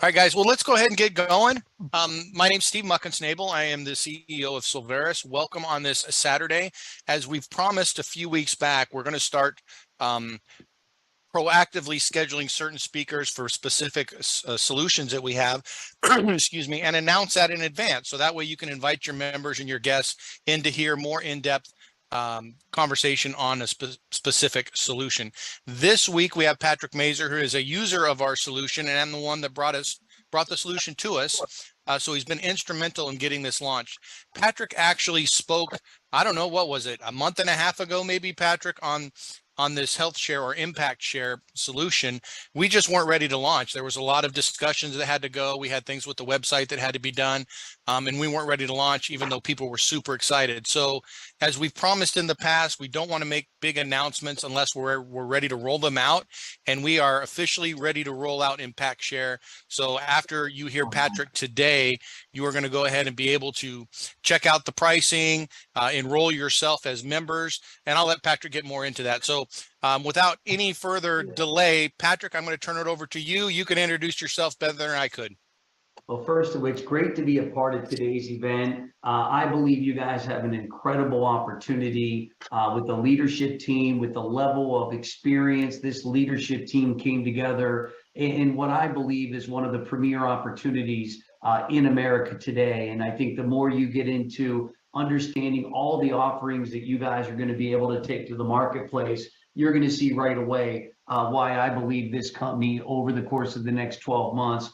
All right, guys. Well, let's go ahead and get going. My name's Steve Muckensnabel. I am the CEO of Solveris. Welcome on this Saturday. As we've promised a few weeks back, we're going to start proactively scheduling certain speakers for specific solutions that we have, excuse me, and announce that in advance. So that way you can invite your members and your guests in to hear more in-depth conversation on a specific solution. This week we have Patrick Mazer, who is a user of our solution and the one that brought the solution to us. So he's been instrumental in getting this launched. Patrick actually spoke, I don't know, what was it, a month and a half ago, maybe, Patrick, on this health share or impact share solution. We just weren't ready to launch. There was a lot of discussions that had to go. We had things with the website that had to be done, and we weren't ready to launch, even though people were super excited. So as we've promised in the past, we don't want to make big announcements unless we're ready to roll them out, and we are officially ready to roll out impact share. So after you hear Patrick today, you are going to go ahead and be able to check out the pricing, enroll yourself as members, and I'll let Patrick get more into that. So without any further delay, Patrick, I'm going to turn it over to you. You can introduce yourself better than I could. Well, first of which, great to be a part of today's event. I believe you guys have an incredible opportunity with the leadership team, with the level of experience this leadership team came together in what I believe is one of the premier opportunities in America today. And I think the more you get into understanding all the offerings that you guys are going to be able to take to the marketplace, you're going to see right away why I believe this company over the course of the next 12 months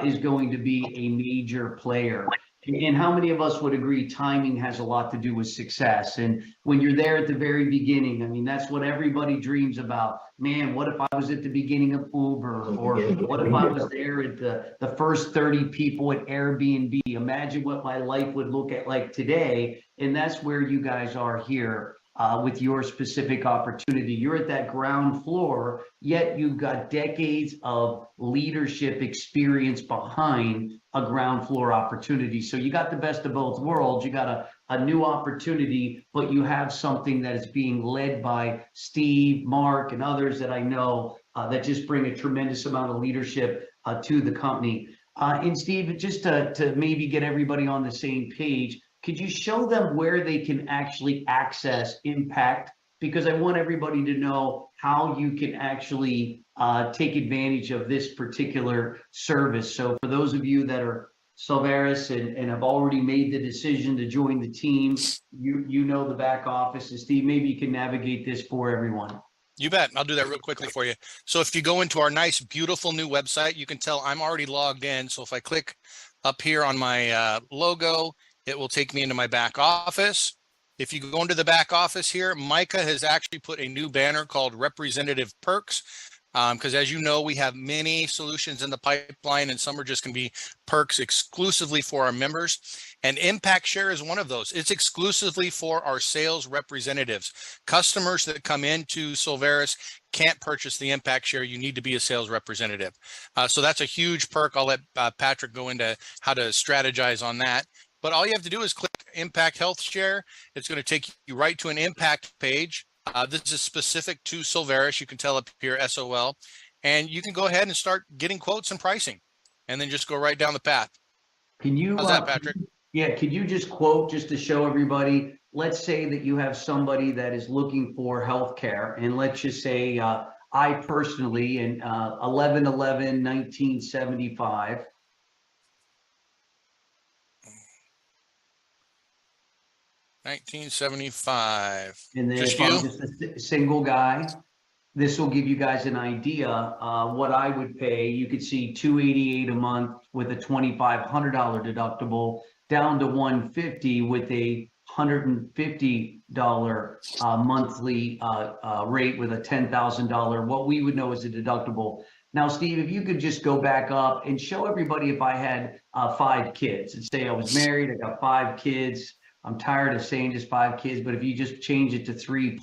is going to be a major player. And how many of us would agree timing has a lot to do with success? And when you're there at the very beginning, I mean, that's what everybody dreams about. Man, what if I was at the beginning of Uber? Or what if I was there at the first 30 people at Airbnb? Imagine what my life would look at like today. And that's where you guys are here. With your specific opportunity. You're at that ground floor, yet you've got decades of leadership experience behind a ground floor opportunity. So you got the best of both worlds. You got a new opportunity, but you have something that is being led by Steve, Mark, and others that I know that just bring a tremendous amount of leadership to the company. And Steve, just to maybe get everybody on the same page, could you show them where they can actually access Impact? Because I want everybody to know how you can actually take advantage of this particular service. So for those of you that are Solveris and have already made the decision to join the team, you know the back office. And Steve, maybe you can navigate this for everyone. You bet. I'll do that real quickly for you. So if you go into our nice, beautiful new website, you can tell I'm already logged in. So if I click up here on my logo, it will take me into my back office. If you go into the back office here, Micah has actually put a new banner called Representative Perks, because as you know, we have many solutions in the pipeline, and some are just going to be perks exclusively for our members. And Impact Share is one of those. It's exclusively for our sales representatives. Customers that come into Solveris can't purchase the Impact Share. You need to be a sales representative. So that's a huge perk. I'll let Patrick go into how to strategize on that. But all you have to do is click Impact Health Share. It's going to take you right to an Impact page. This is specific to Solveris. You can tell up here, SOL. And you can go ahead and start getting quotes and pricing. And then just go right down the path. Can you, how's that, Patrick? Yeah, could you just quote, just to show everybody, let's say that you have somebody that is looking for healthcare. And let's just say I personally, in 11/11/1975, 1975. and then Just if I'm you? just a single guy, this will give you guys an idea what I would pay. You could see $288 a month with a $2,500 deductible, down to $150 with a $150 monthly rate with a $10,000, what we would know as a deductible. Now, Steve, if you could just go back up and show everybody, if I had 5 kids, and say I was married, I got 5 kids. I'm tired of saying just 5 kids, but if you just change it to 3+,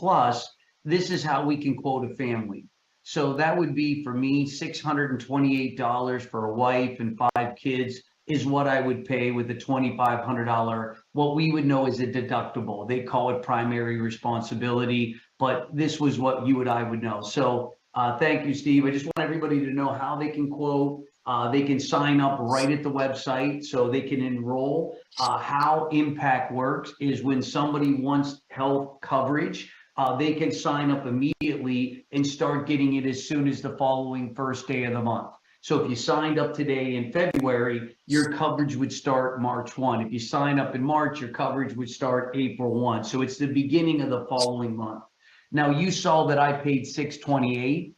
this is how we can quote a family. So that would be for me, $628 for a wife and 5 kids is what I would pay with the $2,500, what we would know as a deductible. They call it primary responsibility, but this was what you and I would know. So thank you, Steve. I just want everybody to know how they can quote. They can sign up right at the website, so they can enroll. How Impact works is when somebody wants health coverage, they can sign up immediately and start getting it as soon as the following first day of the month. So if you signed up today in February, your coverage would start March 1. If you sign up in March, your coverage would start April 1. So it's the beginning of the following month. Now, you saw that I paid $628.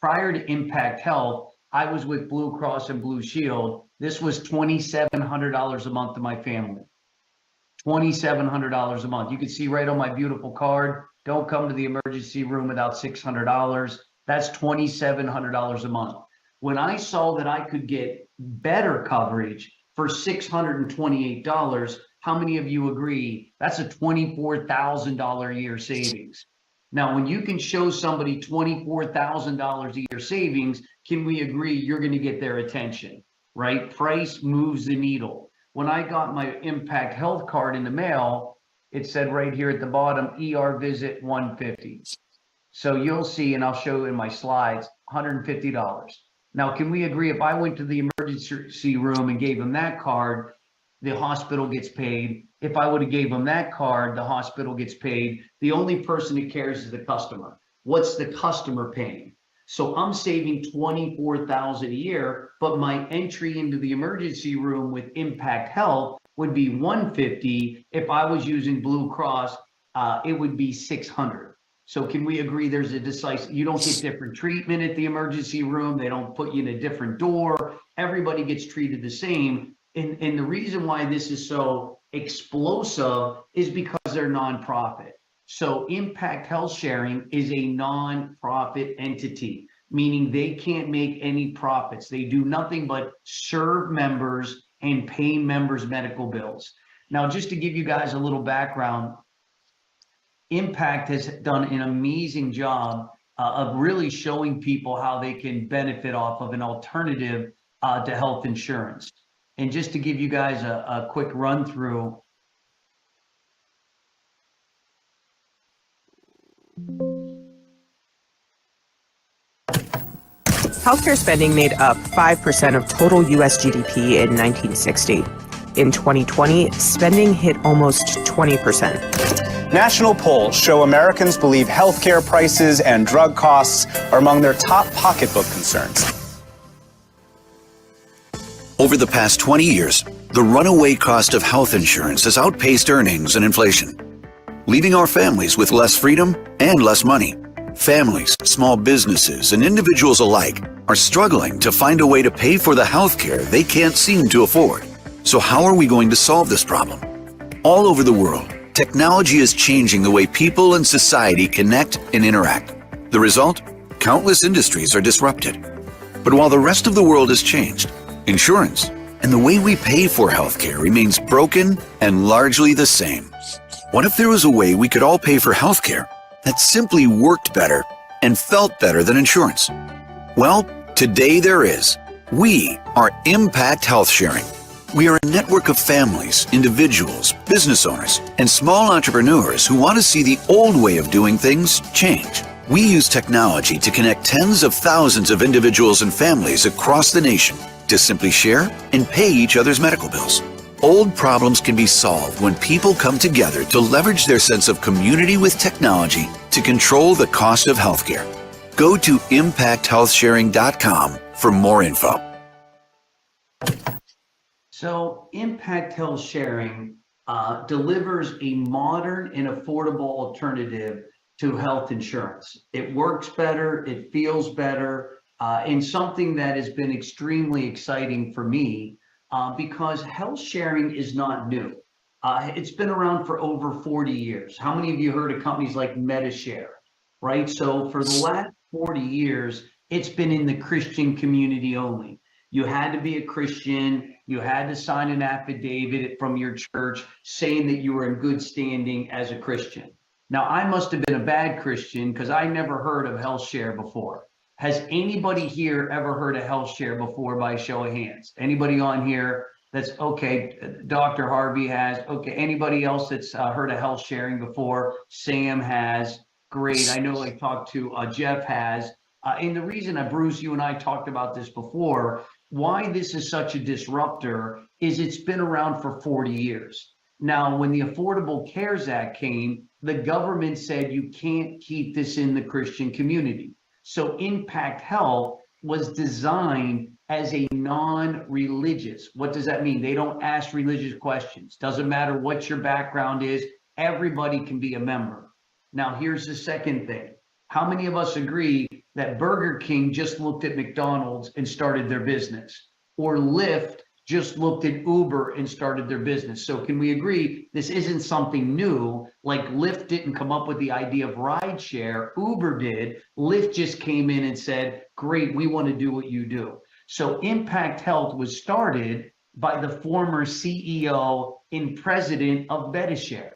Prior to Impact Health, I was with Blue Cross and Blue Shield. This was $2,700 a month to my family. $2,700 a month. You can see right on my beautiful card, don't come to the emergency room without $600. That's $2,700 a month. When I saw that I could get better coverage for $628, how many of you agree that's a $24,000 a year savings? Now, when you can show somebody $24,000 a year savings, can we agree you're going to get their attention, right? Price moves the needle. When I got my Impact Health card in the mail, it said right here at the bottom, ER visit $150. So you'll see, and I'll show you in my slides, $150. Now, can we agree if I went to the emergency room and gave them that card, the hospital gets paid? If I would have gave them that card, the hospital gets paid. The only person that cares is the customer. What's the customer paying? So I'm saving $24,000 a year, but my entry into the emergency room with Impact Health would be $150. If I was using Blue Cross, it would be $600. So can we agree there's a decisive, you don't get different treatment at the emergency room. They don't put you in a different door. Everybody gets treated the same. And the reason why this is so explosive is because they're nonprofit. So Impact Health Sharing is a nonprofit entity, meaning they can't make any profits. They do nothing but serve members and pay members' medical bills. Now, just to give you guys a little background, Impact has done an amazing job of really showing people how they can benefit off of an alternative to health insurance. And just to give you guys a quick run through, Healthcare spending made up 5% of total U.S. GDP in 1960. In 2020, spending hit almost 20%. National polls show Americans believe healthcare prices and drug costs are among their top pocketbook concerns. Over the past 20 years, the runaway cost of health insurance has outpaced earnings and inflation, leaving our families with less freedom and less money. Families, small businesses, and individuals alike are struggling to find a way to pay for the health care they can't seem to afford. So how are we going to solve this problem? All over the world, technology is changing the way people and society connect and interact. The result? Countless industries are disrupted. But while the rest of the world has changed, insurance and the way we pay for healthcare remains broken and largely the same. What if there was a way we could all pay for healthcare that simply worked better and felt better than insurance? Well, today there is. We are Impact Health Sharing. We are a network of families, individuals, business owners, and small entrepreneurs who want to see the old way of doing things change. We use technology to connect tens of thousands of individuals and families across the nation to simply share and pay each other's medical bills. Old problems can be solved when people come together to leverage their sense of community with technology to control the cost of healthcare. Go to impacthealthsharing.com for more info. So Impact Health Sharing delivers a modern and affordable alternative to health insurance. It works better, it feels better, and something that has been extremely exciting for me because health sharing is not new. It's been around for over 40 years. How many of you heard of companies like MediShare, right? So for the last 40 years, it's been in the Christian community only. You had to be a Christian. You had to sign an affidavit from your church saying that you were in good standing as a Christian. Now, I must have been a bad Christian because I never heard of HealthShare before. Has anybody here ever heard of HealthShare before by show of hands? Anybody on here that's okay? Dr. Harvey has. Okay. Anybody else that's heard of health sharing before? Sam has. Great. I know I talked to Jeff has. And the reason that Bruce, you and I talked about this before, why this is such a disruptor is it's been around for 40 years. Now, when the Affordable Cares Act came, the government said you can't keep this in the Christian community. So Impact Health was designed as a non-religious. What does that mean? They don't ask religious questions. Doesn't matter what your background is, everybody can be a member. Now, here's the second thing. How many of us agree that Burger King just looked at McDonald's and started their business? Or Lyft just looked at Uber and started their business? So can we agree this isn't something new? Like Lyft didn't come up with the idea of rideshare, Uber did. Lyft just came in and said, great, we want to do what you do. So Impact Health was started by the former CEO and president of MediShare.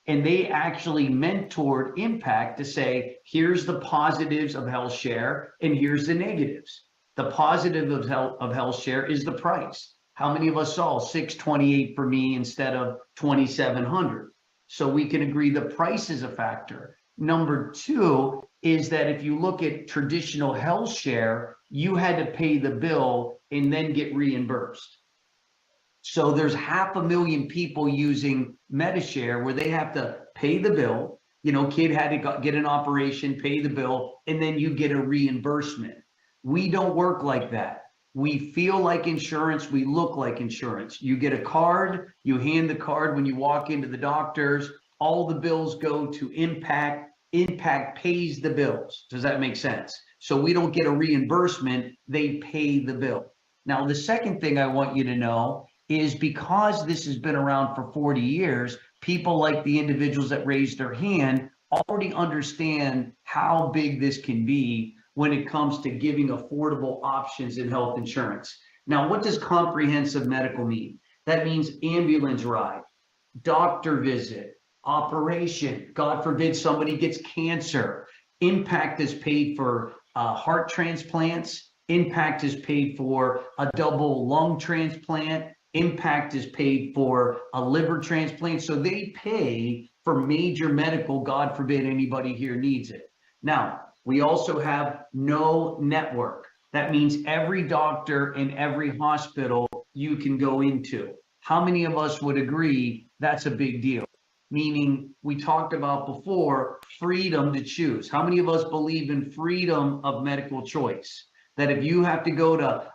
And they actually mentored Impact to say, here's the positives of HealthShare and here's the negatives. The positive of HealthShare is the price. How many of us saw $628 for me instead of $2,700? So we can agree the price is a factor. Number two is that if you look at traditional HealthShare, you had to pay the bill and then get reimbursed. So there's 500,000 people using MediShare where they have to pay the bill. You know, kid had to get an operation, pay the bill, and then you get a reimbursement. We don't work like that. We feel like insurance. We look like insurance. You get a card, you hand the card when you walk into the doctor's. All the bills go to Impact. Impact pays the bills. Does that make sense? So we don't get a reimbursement. They pay the bill. Now, the second thing I want you to know is because this has been around for 40 years, people like the individuals that raised their hand already understand how big this can be when it comes to giving affordable options in health insurance. Now, what does comprehensive medical mean? That means ambulance ride, doctor visit, operation. God forbid somebody gets cancer. Impact is paid for heart transplants. Impact is paid for a double lung transplant. Impact is paid for a liver transplant. So they pay for major medical, God forbid anybody here needs it. Now, we also have no network. That means every doctor in every hospital you can go into. How many of us would agree that's a big deal? Meaning, we talked about before, freedom to choose. How many of us believe in freedom of medical choice? That if you have to go to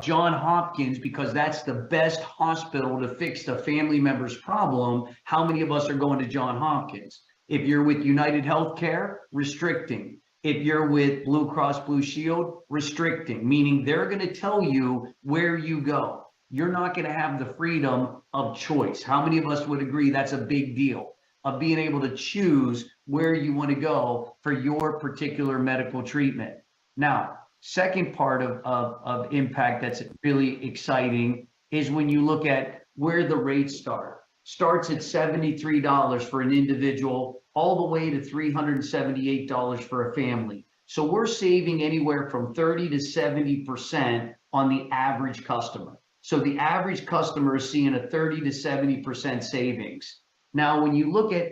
John Hopkins because that's the best hospital to fix the family member's problem, how many of us are going to John Hopkins? If you're with United Healthcare, restricting. If you're with Blue Cross Blue Shield, restricting, meaning they're going to tell you where you go. You're not going to have the freedom of choice. How many of us would agree that's a big deal of being able to choose where you want to go for your particular medical treatment? Now, second part of Impact that's really exciting is when you look at where the rates start. Starts at $73 for an individual, all the way to $378 for a family. So we're saving anywhere from 30 to 70% on the average customer. So the average customer is seeing a 30 to 70% savings. Now, when you look at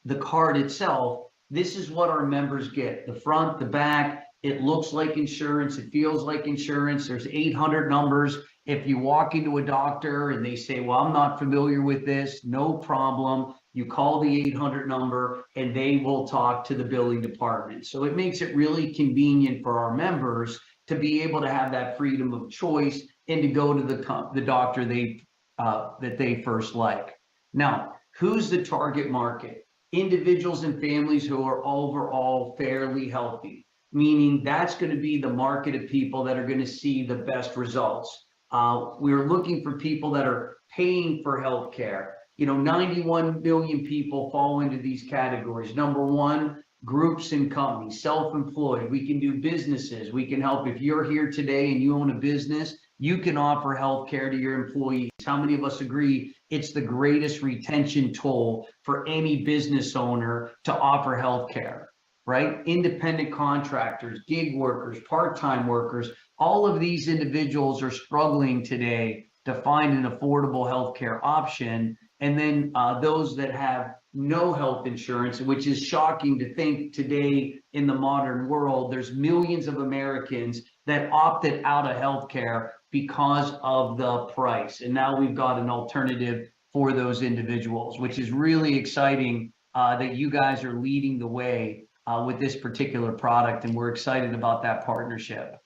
the card itself, this is what our members get. The front, the back, it looks like insurance. It feels like insurance. There's 800 numbers. If you walk into a doctor and they say, well, I'm not familiar with this, no problem. You call the 800 number and they will talk to the billing department. So it makes it really convenient for our members to be able to have that freedom of choice and to go to the doctor that they first like. Now, who's the target market? Individuals and families who are overall fairly healthy, meaning that's going to be the market of people that are going to see the best results. We're looking for people that are paying for healthcare. 91 million people fall into these categories. Number one, groups and companies, self-employed. We can do businesses. We can help. If you're here today and you own a business, you can offer healthcare to your employees. How many of us agree it's the greatest retention tool for any business owner to offer healthcare, right? Independent contractors, gig workers, part-time workers, all of these individuals are struggling today to find an affordable healthcare option. And then those that have no health insurance, which is shocking to think today in the modern world. There's millions of Americans that opted out of healthcare because of the price. And now we've got an alternative for those individuals, which is really exciting that you guys are leading the way with this particular product. And we're excited about that partnership.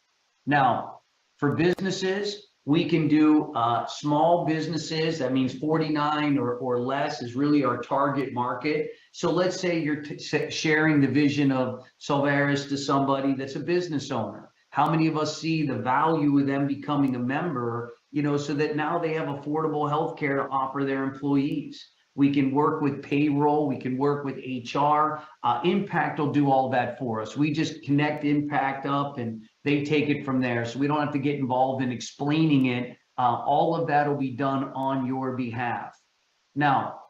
Now, for businesses, we can do small businesses. That means 49 or less is really our target market. So let's say you're sharing the vision of Solvares to somebody that's a business owner. How many of us see the value of them becoming a member, so that now they have affordable health care to offer their employees? We can work with payroll. We can work with HR. Impact will do all that for us. We just connect Impact up and they take it from there. So we don't have to get involved in explaining it. All of that will be done on your behalf. Now,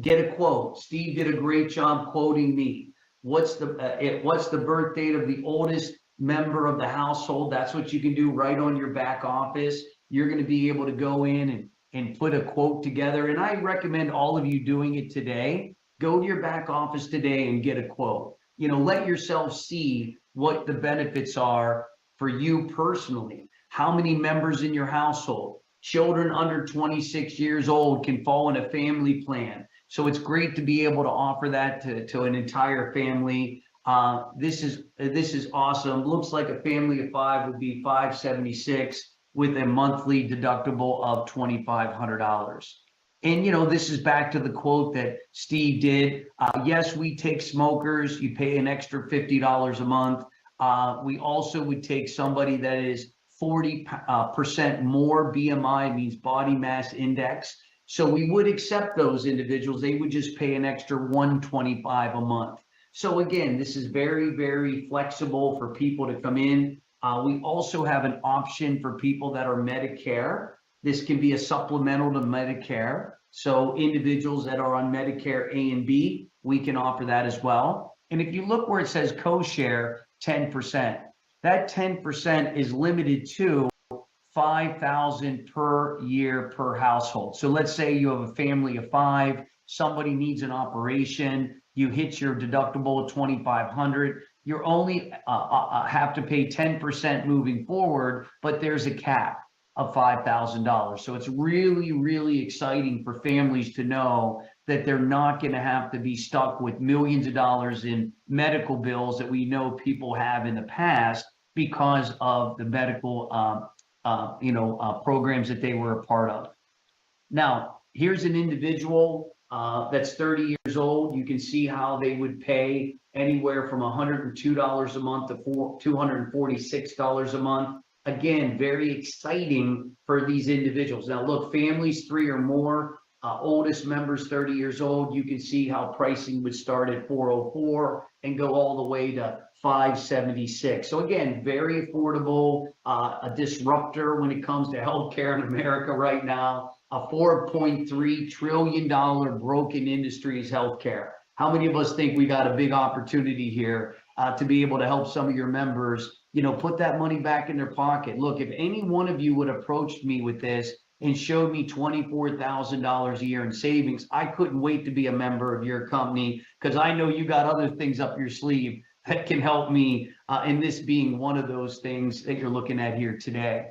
get a quote. Steve did a great job quoting me. What's the birth date of the oldest member of the household? That's what you can do right on your back office. You're going to be able to go in and put a quote together. And I recommend all of you doing it today. Go to your back office today and get a quote. Let yourself see what the benefits are for you personally. How many members in your household? Children under 26 years old can fall in a family plan. So it's great to be able to offer that to an entire family. This is awesome. Looks like a family of 5 would be $576 with a monthly deductible of $2,500. And, this is back to the quote that Steve did. Yes, we take smokers. You pay an extra $50 a month. We also would take somebody that is 40% more BMI, means body mass index. So we would accept those individuals. They would just pay an extra $125 a month. So again, this is very, very flexible for people to come in. We also have an option for people that are Medicare. This can be a supplemental to Medicare. So individuals that are on Medicare A and B, we can offer that as well. And if you look where it says co-share 10%, that 10% is limited to $5,000 per year per household. So let's say you have a family of 5, somebody needs an operation, you hit your deductible of $2,500. You only have to pay 10% moving forward, but there's a cap of $5,000. So it's really, really exciting for families to know that they're not going to have to be stuck with millions of dollars in medical bills that we know people have in the past because of the medical programs that they were a part of. Now, here's an individual that's 30 years old. You can see how they would pay anywhere from $102 a month to $246 a month. Again, very exciting for these individuals. Now, look, families 3 or more, oldest members 30 years old, you can see how pricing would start at $404 and go all the way to $576. So again, very affordable, a disruptor when it comes to healthcare in America right now. A $4.3 trillion broken industry is healthcare. How many of us think we got a big opportunity here to be able to help some of your members, put that money back in their pocket? Look, if any one of you would approach me with this and showed me $24,000 a year in savings, I couldn't wait to be a member of your company, because I know you got other things up your sleeve that can help me, and this being one of those things that you're looking at here today.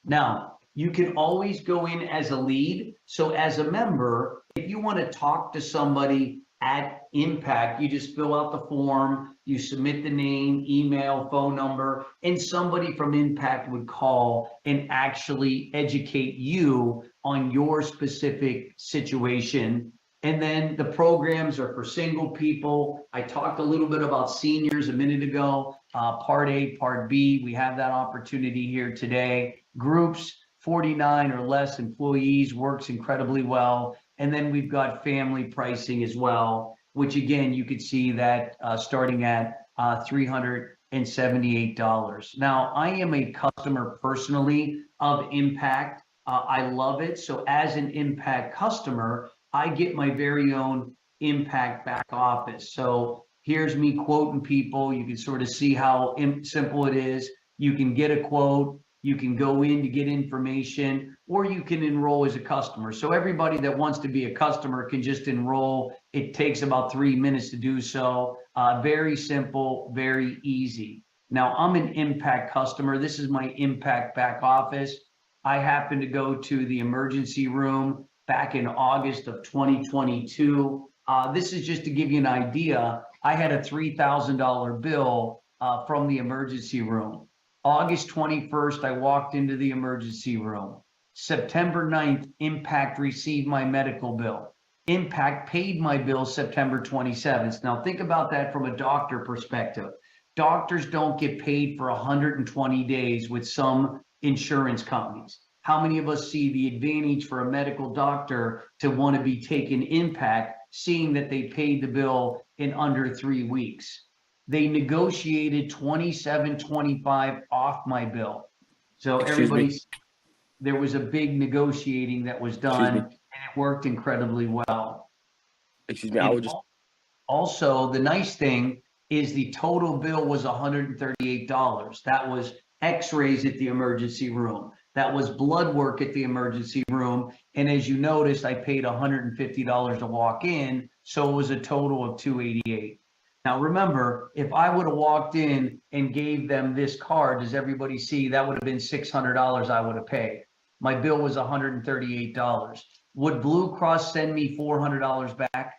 Now, you can always go in as a lead. So as a member, if you want to talk to somebody at Impact, you just fill out the form, you submit the name, email, phone number, and somebody from Impact would call and actually educate you on your specific situation. And then the programs are for single people. I talked a little bit about seniors a minute ago, Part A, Part B. We have that opportunity here today. Groups, 49 or less employees, works incredibly well. And then we've got family pricing as well, which again, you could see that starting at $378. Now, I am a customer personally of Impact. I love it. So as an Impact customer, I get my very own Impact back office. So here's me quoting people. You can sort of see how simple it is. You can get a quote. You can go in to get information, or you can enroll as a customer. So everybody that wants to be a customer can just enroll. It takes about 3 minutes to do so. Very simple, very easy. Now, I'm an Impact customer. This is my Impact back office. I happened to go to the emergency room back in August of 2022. This is just to give you an idea. I had a $3,000 bill from the emergency room. August 21st, I walked into the emergency room. September 9th, Impact received my medical bill. Impact paid my bill September 27th. Now think about that from a doctor perspective. Doctors don't get paid for 120 days with some insurance companies. How many of us see the advantage for a medical doctor to want to be taking Impact, seeing that they paid the bill in under 3 weeks? They negotiated $27.25 off my bill. So there was a big negotiating that was done, and it worked incredibly well. Excuse me, I would just also, the nice thing is the total bill was $138. That was x-rays at the emergency room. That was blood work at the emergency room. And as you noticed, I paid $150 to walk in. So it was a total of $288. Now, remember, if I would have walked in and gave them this card, does everybody see, that would have been $600 I would have paid. My bill was $138. Would Blue Cross send me $400 back?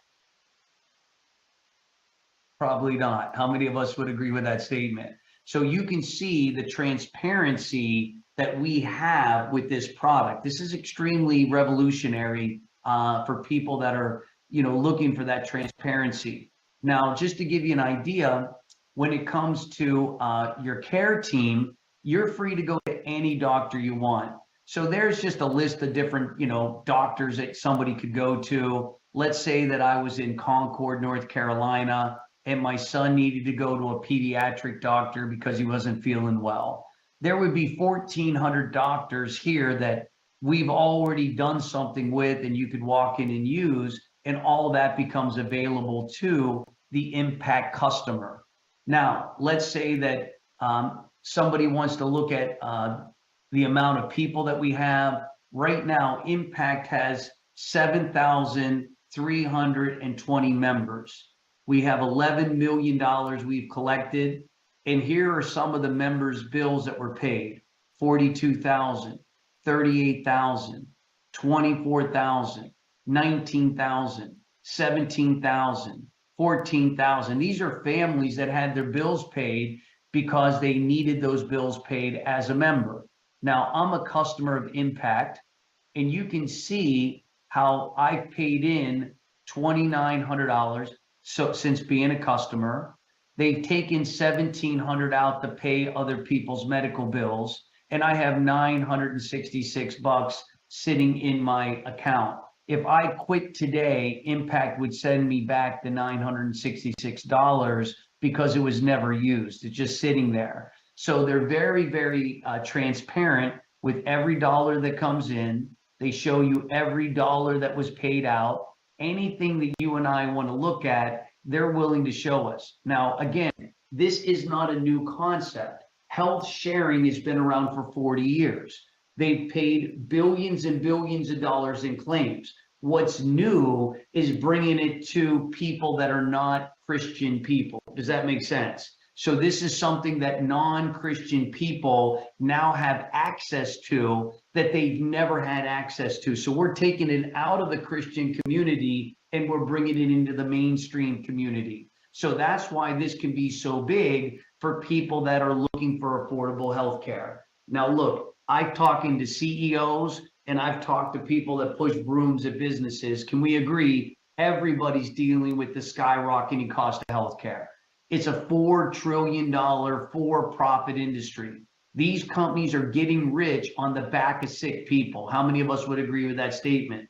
Probably not. How many of us would agree with that statement? So you can see the transparency that we have with this product. This is extremely revolutionary for people that are, looking for that transparency. Now, just to give you an idea, when it comes to your care team, you're free to go to any doctor you want. So there's just a list of different, doctors that somebody could go to. Let's say that I was in Concord, North Carolina, and my son needed to go to a pediatric doctor because he wasn't feeling well. There would be 1,400 doctors here that we've already done something with, and you could walk in and use, and all of that becomes available to the Impact customer. Now, let's say that somebody wants to look at the amount of people that we have. Right now, Impact has 7,320 members. We have $11 million we've collected. And here are some of the members' bills that were paid: $42,000, $38,000, $24,000, $19,000, $17,000, $14,000. These are families that had their bills paid because they needed those bills paid as a member. Now, I'm a customer of Impact, and you can see how I've paid in $2,900 since being a customer. They've taken $1,700 out to pay other people's medical bills, and I have $966 sitting in my account. If I quit today, Impact would send me back the $966 because it was never used. It's just sitting there. So they're very, very transparent with every dollar that comes in. They show you every dollar that was paid out. Anything that you and I want to look at, they're willing to show us. Now, again, this is not a new concept. Health sharing has been around for 40 years. They've paid billions and billions of dollars in claims. What's new is bringing it to people that are not Christian people. Does that make sense? So this is something that non-Christian people now have access to that they've never had access to. So we're taking it out of the Christian community and we're bringing it into the mainstream community. So that's why this can be so big for people that are looking for affordable health care. Now, look, I've talking to CEOs and I've talked to people that push brooms at businesses. Can we agree everybody's dealing with the skyrocketing cost of health care? It's a $4 trillion for-profit industry. These companies are getting rich on the back of sick people. How many of us would agree with that statement?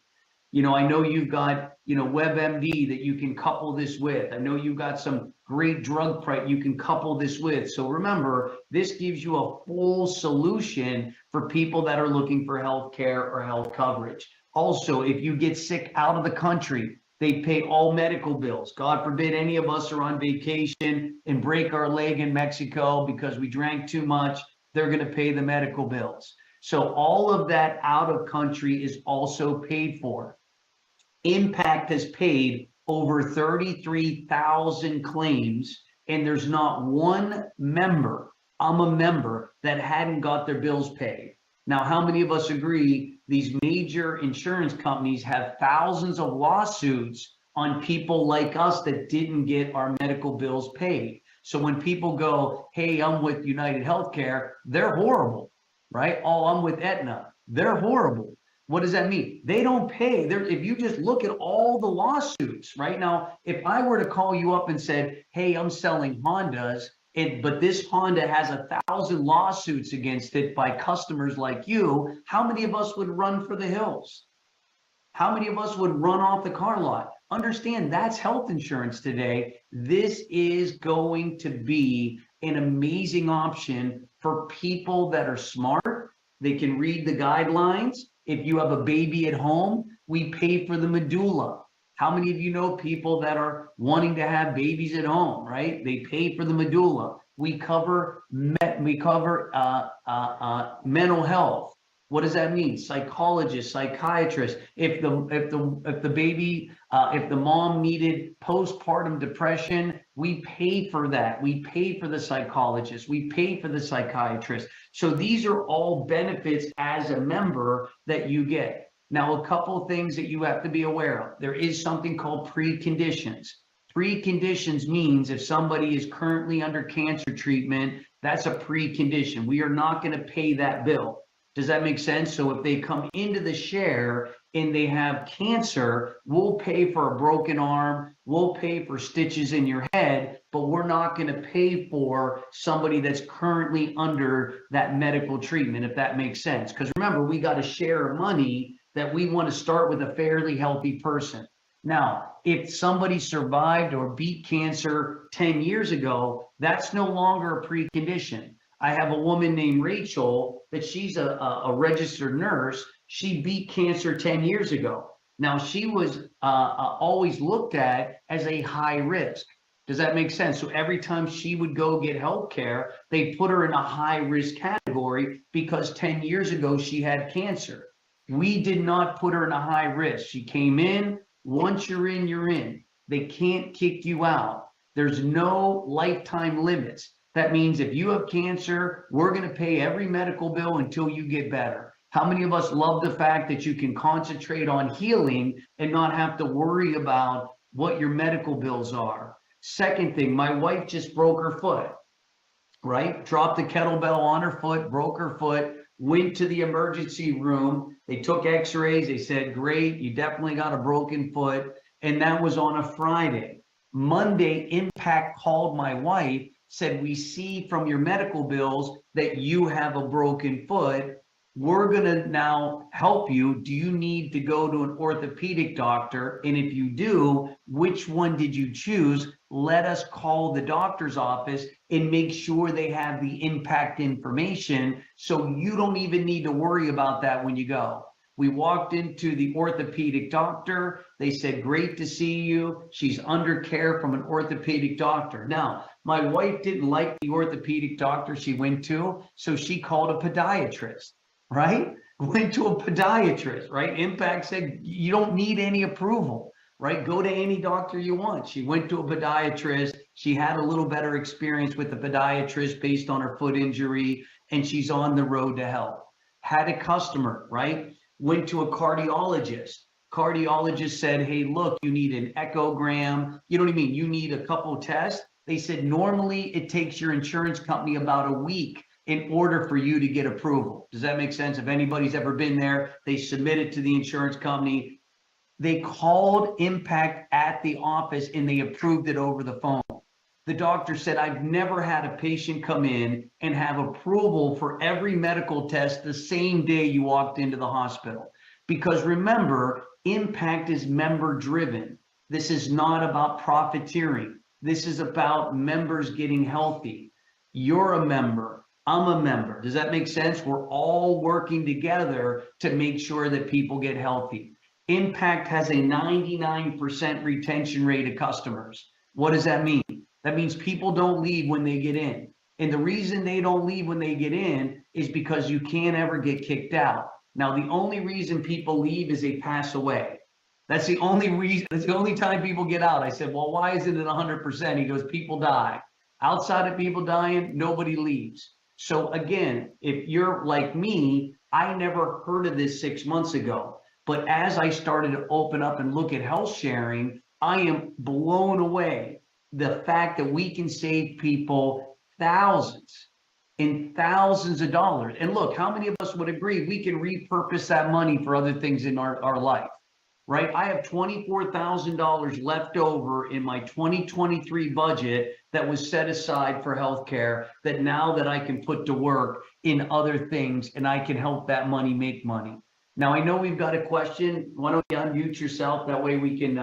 I know you've got, WebMD that you can couple this with. I know you've got some great drug price you can couple this with. So remember, this gives you a full solution for people that are looking for health care or health coverage. Also, if you get sick out of the country, they pay all medical bills. God forbid any of us are on vacation and break our leg in Mexico because we drank too much. they're going to pay the medical bills. So all of that out of country is also paid for. Impact has paid over 33,000 claims, and there's not one member, I'm a member, that hadn't got their bills paid. Now, how many of us agree these major insurance companies have thousands of lawsuits on people like us that didn't get our medical bills paid? So when people go, hey, I'm with United Healthcare, they're horrible, right? Oh, I'm with Aetna, they're horrible. What does that mean? They don't pay. If you just look at all the lawsuits right now, if I were to call you up and said, hey, I'm selling Hondas, but this Honda has 1,000 lawsuits against it by customers like you, how many of us would run for the hills? How many of us would run off the car lot? Understand, that's health insurance today. This is going to be an amazing option for people that are smart. They can read the guidelines. If you have a baby at home, we pay for the medulla. How many of you know people that are wanting to have babies at home, right? They pay for the medulla. We cover mental health. What does that mean? Psychologists, psychiatrists. If the baby, if the mom needed postpartum depression, we pay for that. We pay for the psychologist. We pay for the psychiatrist. So these are all benefits as a member that you get. Now, a couple of things that you have to be aware of. There is something called preconditions. Preconditions means if somebody is currently under cancer treatment, that's a precondition. We are not going to pay that bill. Does that make sense? So if they come into the share and they have cancer, we'll pay for a broken arm, we'll pay for stitches in your head, but we're not going to pay for somebody that's currently under that medical treatment, if that makes sense. Because remember, we got a share of money that we want to start with a fairly healthy person. Now, if somebody survived or beat cancer 10 years ago, that's no longer a precondition. I have a woman named Rachel that she's a registered nurse. She beat cancer 10 years ago. Now, she was always looked at as a high risk. Does that make sense? So every time she would go get health care, they put her in a high risk category because 10 years ago she had cancer. We did not put her in a high risk. She came in. Once you're in, you're in. They can't kick you out. There's no lifetime limits. That means if you have cancer, we're going to pay every medical bill until you get better. How many of us love the fact that you can concentrate on healing and not have to worry about what your medical bills are? Second thing, my wife just broke her foot, right? Dropped the kettlebell on her foot, broke her foot, went to the emergency room. They took x-rays. They said, great, you definitely got a broken foot. And that was on a Friday. Monday, Impact called my wife, said, we see from your medical bills that you have a broken foot. We're going to now help you. Do you need to go to an orthopedic doctor? And if you do, which one did you choose? Let us call the doctor's office and make sure they have the Impact information so you don't even need to worry about that when you go. We walked into the orthopedic doctor. They said, great to see you. She's under care from an orthopedic doctor. Now, my wife didn't like the orthopedic doctor she went to, so she called a podiatrist, right? Went to a podiatrist, right? Impact said, you don't need any approval, right? Go to any doctor you want. She went to a podiatrist. She had a little better experience with the podiatrist based on her foot injury, and she's on the road to health. Had a customer, right? Went to a cardiologist. Cardiologist said, hey, look, you need an echogram. You know what I mean? You need a couple tests. They said, normally it takes your insurance company about a week in order for you to get approval. Does that make sense? If anybody's ever been there, they submit it to the insurance company. They called Impact at the office and they approved it over the phone. The doctor said, I've never had a patient come in and have approval for every medical test the same day you walked into the hospital. Because remember, Impact is member driven. This is not about profiteering. This is about members getting healthy. You're a member. I'm a member. Does that make sense? We're all working together to make sure that people get healthy. Impact has a 99% retention rate of customers. What does that mean? That means people don't leave when they get in. And the reason they don't leave when they get in is because you can't ever get kicked out. Now, the only reason people leave is they pass away. That's the only reason. That's the only time people get out. I said, well, why isn't it 100%? He goes, people die. Outside of people dying, nobody leaves. So again, if you're like me, I never heard of this 6 months ago. But as I started to open up and look at health sharing, I am blown away. The fact that we can save people thousands and thousands of dollars. And look, how many of us would agree we can repurpose that money for other things in our life, right? I have $24,000 left over in my 2023 budget that was set aside for healthcare that now that I can put to work in other things and I can help that money make money. Now, I know we've got a question. Why don't you unmute yourself? That way we can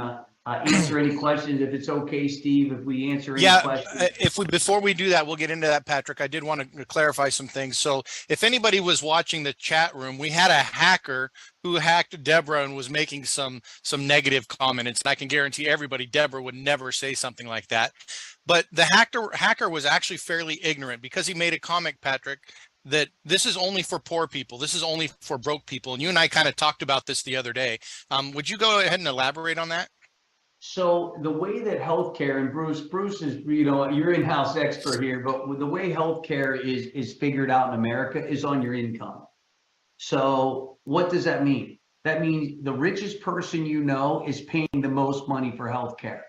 answer any questions. If it's okay, Steve, if we answer any questions. Before we do that, we'll get into that, Patrick. I did want to clarify some things. So if anybody was watching the chat room, we had a hacker who hacked Deborah and was making some negative comments. And I can guarantee everybody, Deborah would never say something like that. But the hacker was actually fairly ignorant because he made a comment, Patrick, that this is only for poor people. This is only for broke people. And you and I kind of talked about this the other day. Would you go ahead and elaborate on that? So the way that healthcare, and Bruce is, you're in-house expert here, but the way healthcare is figured out in America is on your income. So what does that mean? That means the richest person you know is paying the most money for healthcare.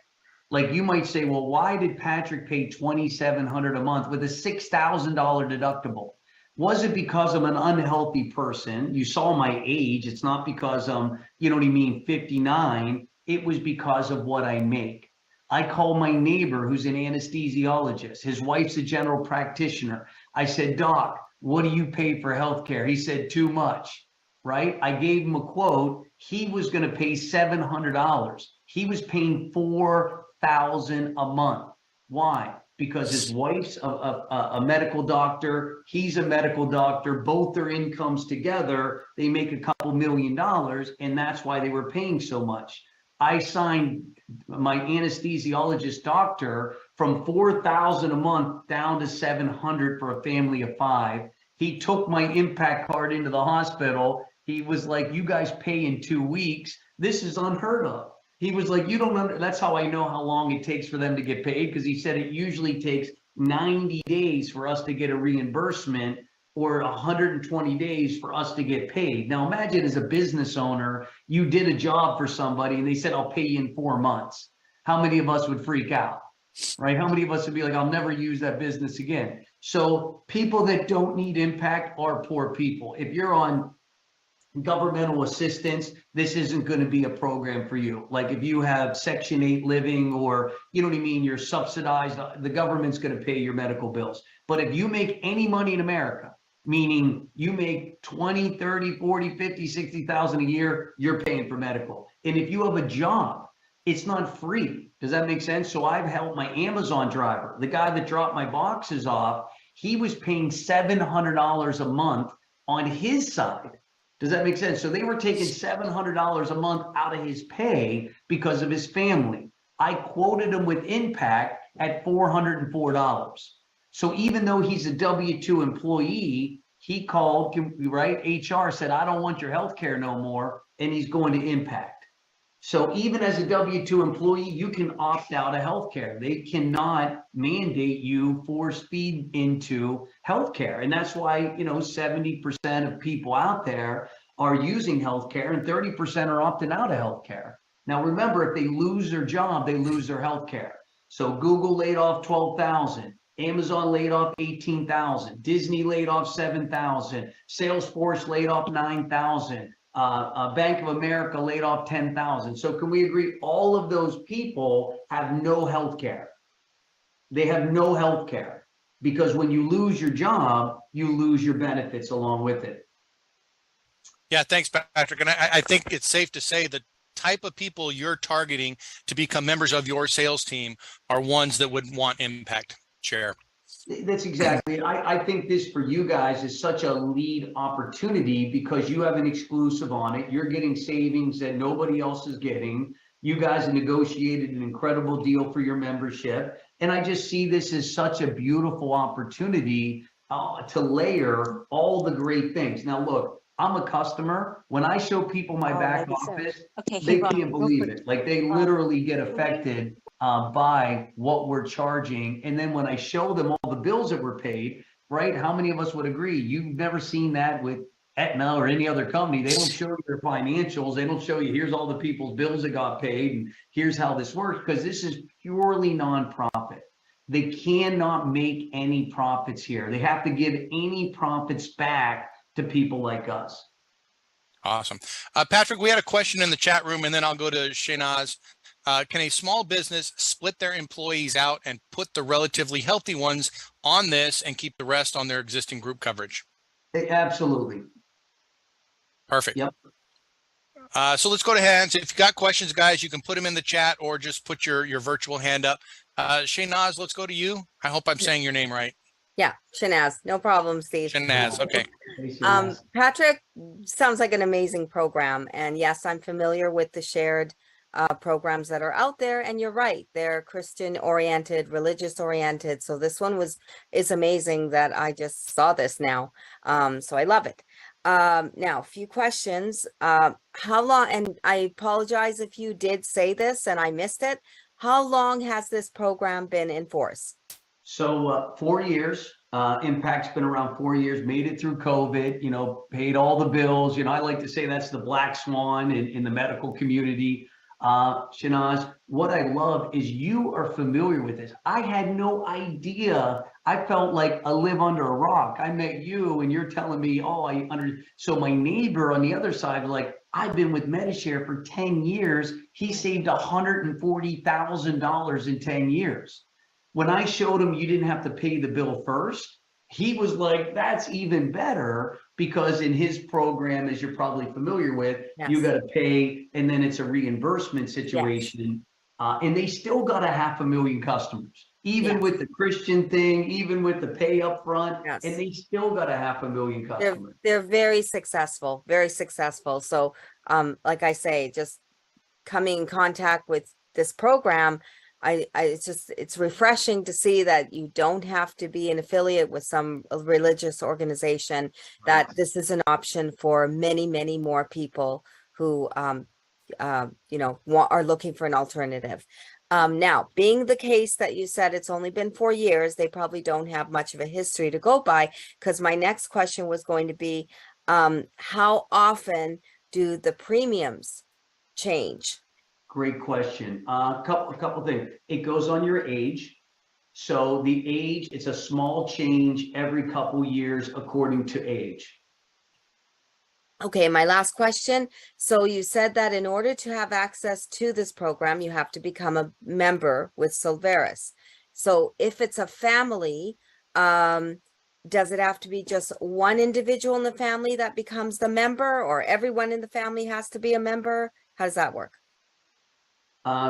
Like you might say, well, why did Patrick pay $2,700 a month with a $6,000 deductible? Was it because I'm an unhealthy person? You saw my age. It's not because I'm, 59. It was because of what I make. I called my neighbor who's an anesthesiologist. His wife's a general practitioner. I said, Doc, what do you pay for healthcare? He said, too much, right? I gave him a quote. He was going to pay $700. He was paying $4,000 a month. Why? Because his wife's a medical doctor. He's a medical doctor. Both their incomes together, they make a couple $1 million. And that's why they were paying so much. I signed my anesthesiologist doctor from $4,000 a month down to $700 for a family of 5. He took my impact card into the hospital. He was like, you guys pay in 2 weeks. This is unheard of. He was like, you don't that's how I know how long it takes for them to get paid, because he said it usually takes 90 days for us to get a reimbursement or 120 days for us to get paid. Now imagine as a business owner, you did a job for somebody and they said, I'll pay you in 4 months. How many of us would freak out, right? How many of us would be like, I'll never use that business again? So people that don't need impact are poor people. If you're on governmental assistance, this isn't going to be a program for you. Like if you have Section 8 living, or you're subsidized, the government's going to pay your medical bills. But if you make any money in America, meaning you make 20, 30, 40, 50, 60,000 a year, you're paying for medical. And if you have a job, it's not free. Does that make sense? So I've helped my Amazon driver, the guy that dropped my boxes off, he was paying $700 a month on his side. Does that make sense? So they were taking $700 a month out of his pay because of his family. I quoted him with impact at $404. So even though he's a W-2 employee, he called, right? HR said, I don't want your health care no more. And he's going to impact. So even as a W-2 employee, you can opt out of healthcare. They cannot mandate you force feed into healthcare. And that's why, 70% of people out there are using healthcare and 30% are opting out of healthcare. Now, remember, if they lose their job, they lose their healthcare. So Google laid off 12,000. Amazon laid off 18,000. Disney laid off 7,000. Salesforce laid off 9,000. Bank of America laid off 10,000. So can we agree all of those people have no health care? They have no health care, because when you lose your job, you lose your benefits along with it. Yeah, thanks, Patrick. And I think it's safe to say the type of people you're targeting to become members of your sales team are ones that would want impact. Chair. That's exactly it. I think this for you guys is such a lead opportunity because you have an exclusive on it. You're getting savings that nobody else is getting. You guys have negotiated an incredible deal for your membership. And I just see this as such a beautiful opportunity to layer all the great things. Now, look, I'm a customer. When I show people my back office, they can't believe it. Like they literally get affected by what we're charging. And then when I show them all the bills that were paid, right? How many of us would agree? You've never seen that with Aetna or any other company. They don't show you their financials. They don't show you, here's all the people's bills that got paid and here's how this works, because this is purely nonprofit. They cannot make any profits here. They have to give any profits back to people like us. Awesome. Patrick, we had a question in the chat room, and then I'll go to Shahnaz. Can a small business split their employees out and put the relatively healthy ones on this and keep the rest on their existing group coverage? Absolutely. Perfect. Yep. So let's go to hands. If you got questions, guys, you can put them in the chat or just put your virtual hand up. Shahnaz, let's go to you. I hope I'm saying your name right. Yeah, Shahnaz, no problem, Steve. Shahnaz, okay. Patrick, sounds like an amazing program. And yes, I'm familiar with the shared programs that are out there. And you're right, they're Christian oriented, religious oriented. So this one is amazing that I just saw this now. So I love it. Now, a few questions. How long, and I apologize if you did say this and I missed it. How long has this program been in force? So 4 years. Impact's been around 4 years, made it through COVID, paid all the bills. I like to say that's the black swan in the medical community. Shahnaz, what I love is you are familiar with this. I had no idea. I felt like I live under a rock. I met you and you're telling me, so my neighbor on the other side was like, I've been with Medishare for 10 years. He saved $140,000 in 10 years. When I showed him you didn't have to pay the bill first, he was like, that's even better, because in his program, as you're probably familiar with, yes, you got to pay and then it's a reimbursement situation. Yes. And they still got 500,000 customers, even yes, with the Christian thing, even with the pay up front, yes, and they still got 500,000 customers. They're very successful, very successful. So like I say, just coming in contact with this program, it's refreshing to see that you don't have to be an affiliate with some religious organization, that this is an option for many, many more people who, are looking for an alternative. Now, being the case that you said it's only been 4 years, they probably don't have much of a history to go by, because my next question was going to be, how often do the premiums change? Great question. A couple things. It goes on your age. So the age, it's a small change every couple years according to age. Okay, my last question. So you said that in order to have access to this program, you have to become a member with Silveris. So if it's a family, does it have to be just one individual in the family that becomes the member, or everyone in the family has to be a member? How does that work?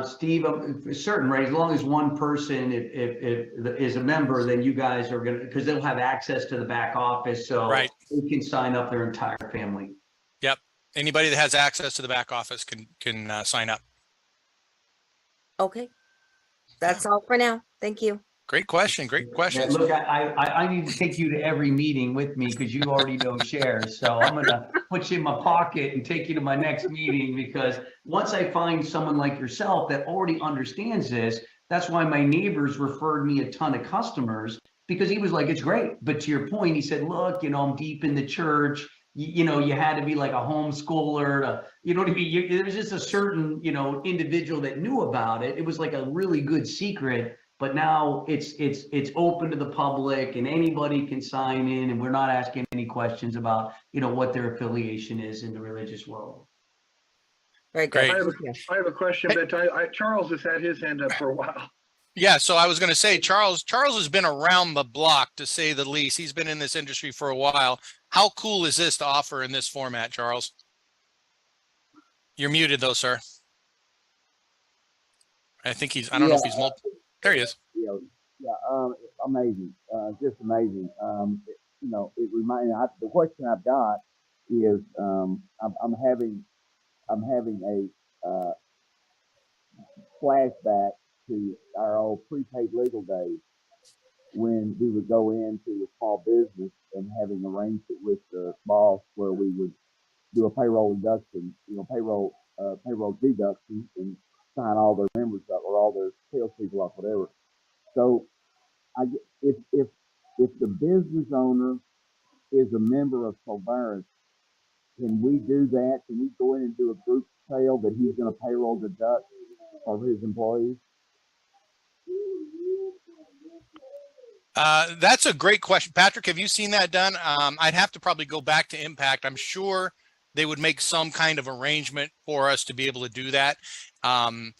Steve, certain, right? As long as one person is a member, then you guys are going to, because they'll have access to the back office. So right, they can sign up their entire family. Yep. Anybody that has access to the back office can sign up. Okay. That's all for now. Thank you. Great question. Great questions. Yeah, look, I need to take you to every meeting with me because you already know shares. So I'm going to put you in my pocket and take you to my next meeting, because once I find someone like yourself that already understands this, that's why my neighbors referred me a ton of customers, because he was like, it's great. But to your point, he said, look, I'm deep in the church. You had to be like a homeschooler to, there was just a certain, individual that knew about it. It was like a really good secret. But now it's open to the public and anybody can sign in, and we're not asking any questions about, what their affiliation is in the religious world. Very good. I have a question, but Charles has had his hand up for a while. Yeah, so I was going to say, Charles has been around the block, to say the least. He's been in this industry for a while. How cool is this to offer in this format, Charles? You're muted though, sir. I think I don't know if he's there he is. Amazing. Just amazing. It reminds me, the question I've got is, I'm having a flashback to our old prepaid legal days when we would go into a small business and having arranged it with the boss where we would do a payroll deduction, payroll deduction and sign all their members up or all their salespeople up, whatever. So if the business owner is a member of Solvaris, can we do that? Can we go in and do a group sale that he's going to payroll deduct for his employees? That's a great question. Patrick, have you seen that done? I'd have to probably go back to Impact. I'm sure they would make some kind of arrangement for us to be able to do that. I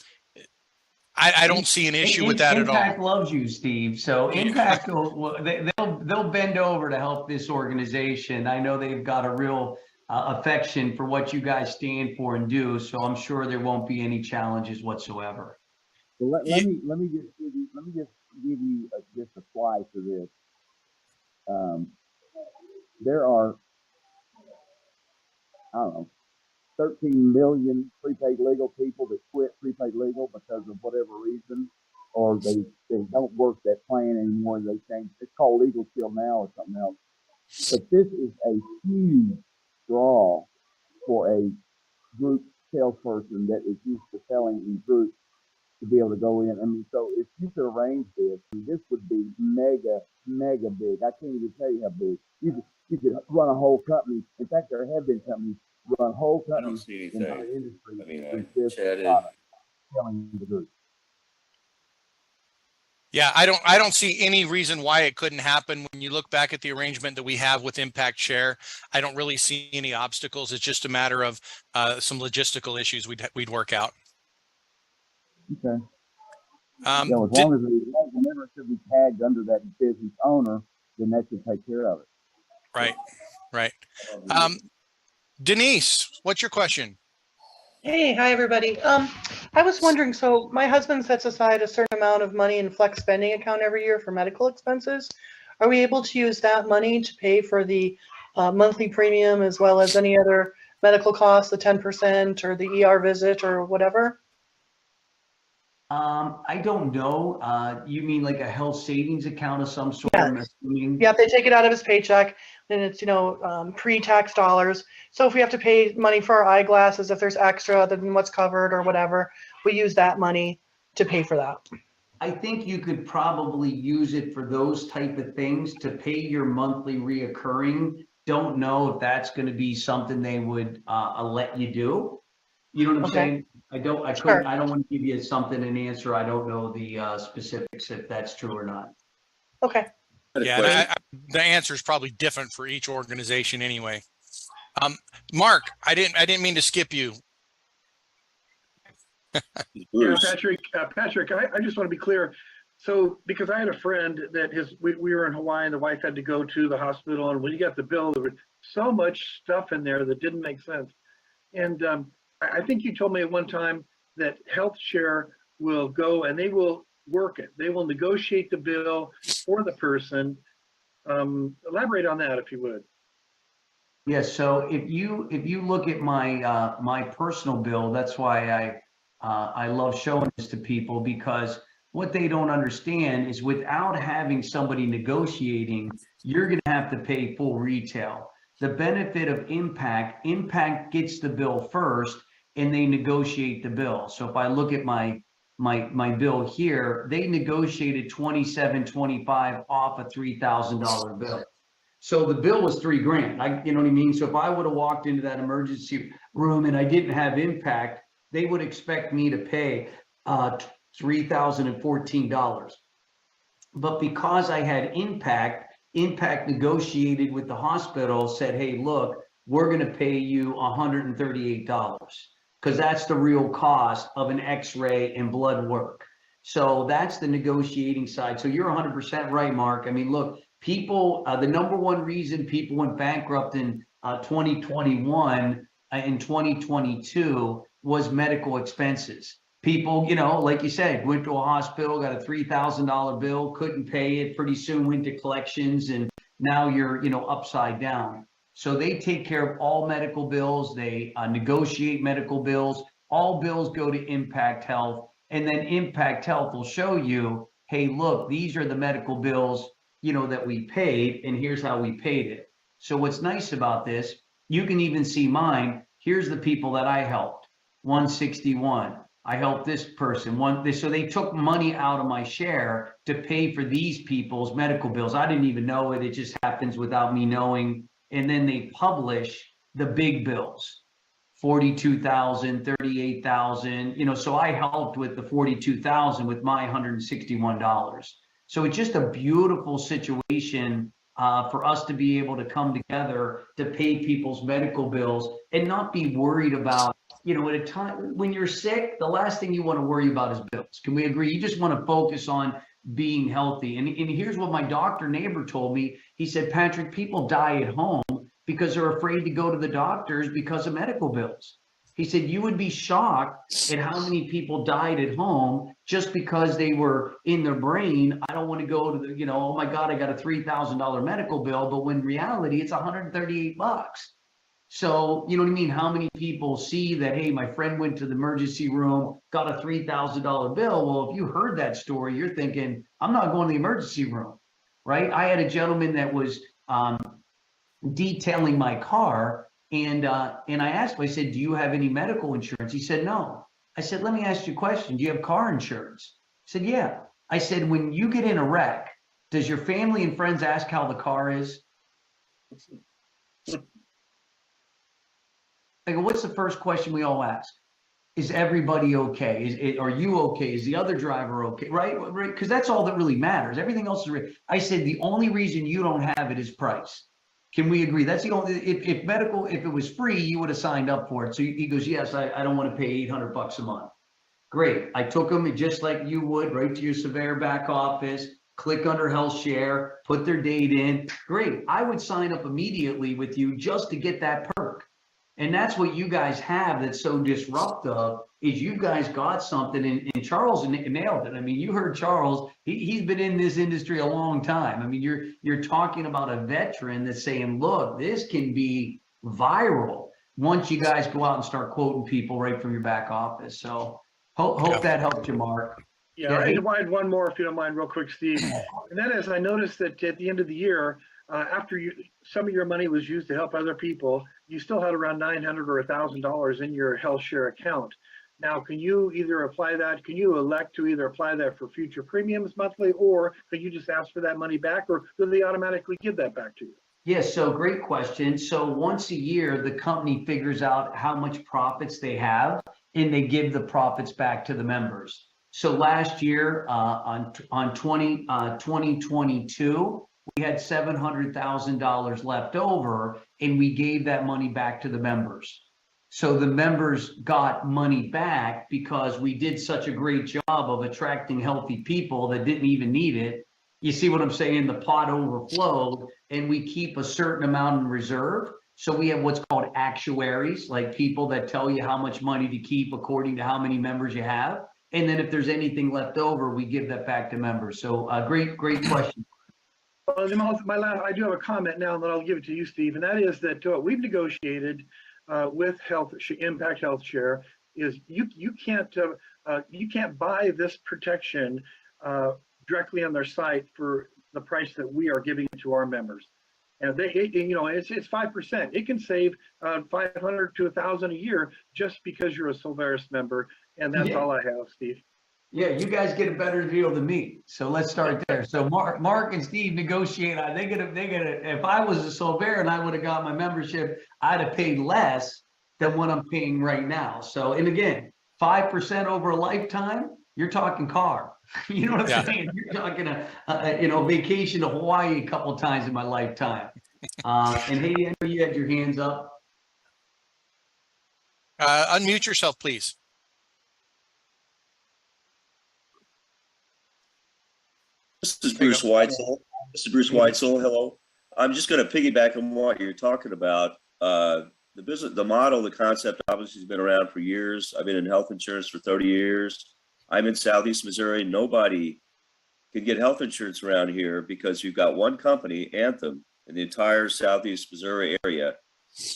don't see an issue with that at all. Impact loves you, Steve. So Impact they'll bend over to help this organization. I know they've got a real affection for what you guys stand for and do. So I'm sure there won't be any challenges whatsoever. So let me just give you just a slice of this. There are, I don't know, 13 million prepaid legal people that quit prepaid legal because of whatever reason, or they don't work that plan anymore. They change. It's called Legal Shield now or something else. But this is a huge draw for a group salesperson that is used to selling in groups to be able to go in. I mean, so if you could arrange this would be mega big. I can't even tell you how big. You could run a whole company. In fact, there have been companies run whole companies in our industry with this product selling the group. Yeah, I don't see any reason why it couldn't happen. When you look back at the arrangement that we have with Impact Share, I don't really see any obstacles. It's just a matter of some logistical issues we'd work out. Okay. As long as the membership is tagged under that business owner, then that should take care of it. Right. Denise, what's your question? Hey, hi everybody. I was wondering, so my husband sets aside a certain amount of money in flex spending account every year for medical expenses. Are we able to use that money to pay for the monthly premium as well as any other medical costs, the 10% or the ER visit or whatever? I don't know. You mean like a health savings account of some sort? Yeah. I'm assuming. Yeah, they take it out of his paycheck, and it's, pre-tax dollars. So if we have to pay money for our eyeglasses, if there's extra other than what's covered or whatever, we use that money to pay for that. I think you could probably use it for those type of things to pay your monthly reoccurring. Don't know if that's going to be something they would let you do. You know what I'm saying? I don't want to give you an answer. I don't know the specifics if that's true or not. Okay. Yeah, the answer is probably different for each organization anyway. Mark, I didn't mean to skip you. Yeah, Patrick, I just want to be clear. So, because I had a friend that we were in Hawaii and the wife had to go to the hospital, and when you got the bill, there was so much stuff in there that didn't make sense. And I think you told me at one time that Health Share will go and they will work it. They will negotiate the bill for the person. Elaborate on that if you would. Yes. So if you look at my my personal bill, that's why I love showing this to people, because what they don't understand is without having somebody negotiating, you're going to have to pay full retail. The benefit of Impact gets the bill first and they negotiate the bill. So if I look at my bill here, they negotiated $27.25 off a $3,000 bill. So the bill was $3,000. You know what I mean? So if I would have walked into that emergency room and I didn't have Impact, they would expect me to pay $3,014. But because I had Impact negotiated with the hospital, said, hey, look, we're going to pay you $138 because that's the real cost of an x-ray and blood work. So that's the negotiating side. So you're 100% right, Mark. I mean, look, people, the number one reason people went bankrupt in 2021 and 2022 was medical expenses. People, like you said, went to a hospital, got a $3,000 bill, couldn't pay it, pretty soon went to collections, and now you're, upside down. So they take care of all medical bills. They negotiate medical bills. All bills go to Impact Health. And then Impact Health will show you, hey, look, these are the medical bills, that we paid, and here's how we paid it. So what's nice about this, you can even see mine. Here's the people that I helped. 161. I helped this person. So they took money out of my share to pay for these people's medical bills. I didn't even know it. It just happens without me knowing. And then they publish the big bills. 42,000, 38,000, so I helped with the 42,000 with my $161. So it's just a beautiful situation for us to be able to come together to pay people's medical bills and not be worried about, at a time when you're sick, the last thing you want to worry about is bills. Can we agree? You just want to focus on being healthy. And here's what my doctor neighbor told me. He said, Patrick, people die at home because they're afraid to go to the doctors because of medical bills. He said, you would be shocked at how many people died at home just because they were in their brain. I don't want to go to the, oh my God, I got a $3,000 medical bill. But when in reality, it's $138. So, you know what I mean? How many people see that, hey, my friend went to the emergency room, got a $3,000 bill. Well, if you heard that story, you're thinking, I'm not going to the emergency room, right? I had a gentleman that was detailing my car. And I asked him, I said, do you have any medical insurance? He said, no. I said, let me ask you a question. Do you have car insurance? He said, yeah. I said, when you get in a wreck, does your family and friends ask how the car is? I go, what's the first question we all ask? Is everybody okay? Are you okay? Is the other driver okay? Right? Because that's all that really matters. Everything else is I said, the only reason you don't have it is price. Can we agree? That's the only, if it was free, you would have signed up for it. So he goes, yes, I don't want to pay $800 a month. Great. I took them just like you would, right to your Severe back office, click under health share, put their date in. Great. I would sign up immediately with you just to get that perk. And that's what you guys have that's so disruptive is you guys got something, and Charles nailed it. I mean, you heard Charles, he's been in this industry a long time. I mean, you're talking about a veteran that's saying, look, this can be viral once you guys go out and start quoting people right from your back office. So hope that helped you, Mark. Yeah, I had one more, if you don't mind, real quick, Steve. And that is, I noticed that at the end of the year, after some of your money was used to help other people, you still had around $900 or $1,000 in your health share account. Now, can you either apply that? Can you elect to either apply that for future premiums monthly, or can you just ask for that money back, or do they automatically give that back to you? Yes, so great question. So once a year, the company figures out how much profits they have, and they give the profits back to the members. So last year, on 2022, we had $700,000 left over, and we gave that money back to the members. So the members got money back because we did such a great job of attracting healthy people that didn't even need it. You see what I'm saying? The pot overflowed, and we keep a certain amount in reserve. So we have what's called actuaries, like people that tell you how much money to keep according to how many members you have. And then if there's anything left over, we give that back to members. So great question. Well, I do have a comment now, and then I'll give it to you, Steve. And that is that what we've negotiated with Impact Health Share is you can't buy this protection directly on their site for the price that we are giving to our members. And it's 5%. It can save $500 to $1,000 a year just because you're a Silveris member. And that's all I have, Steve. Yeah, you guys get a better deal than me. So let's start there. So Mark and Steve negotiate. They get if I was a Silver and I would have got my membership, I'd have paid less than what I'm paying right now. So, and again, 5% over a lifetime, you're talking car. You know what I'm saying? You're talking a vacation to Hawaii a couple of times in my lifetime. And Haiti, I know you had your hands up. Unmute yourself, please. This is Bruce Weitzel. Hello. I'm just going to piggyback on what you're talking about. The business, the model, the concept obviously has been around for years. I've been in health insurance for 30 years. I'm in Southeast Missouri. Nobody can get health insurance around here because you've got one company, Anthem, in the entire Southeast Missouri area.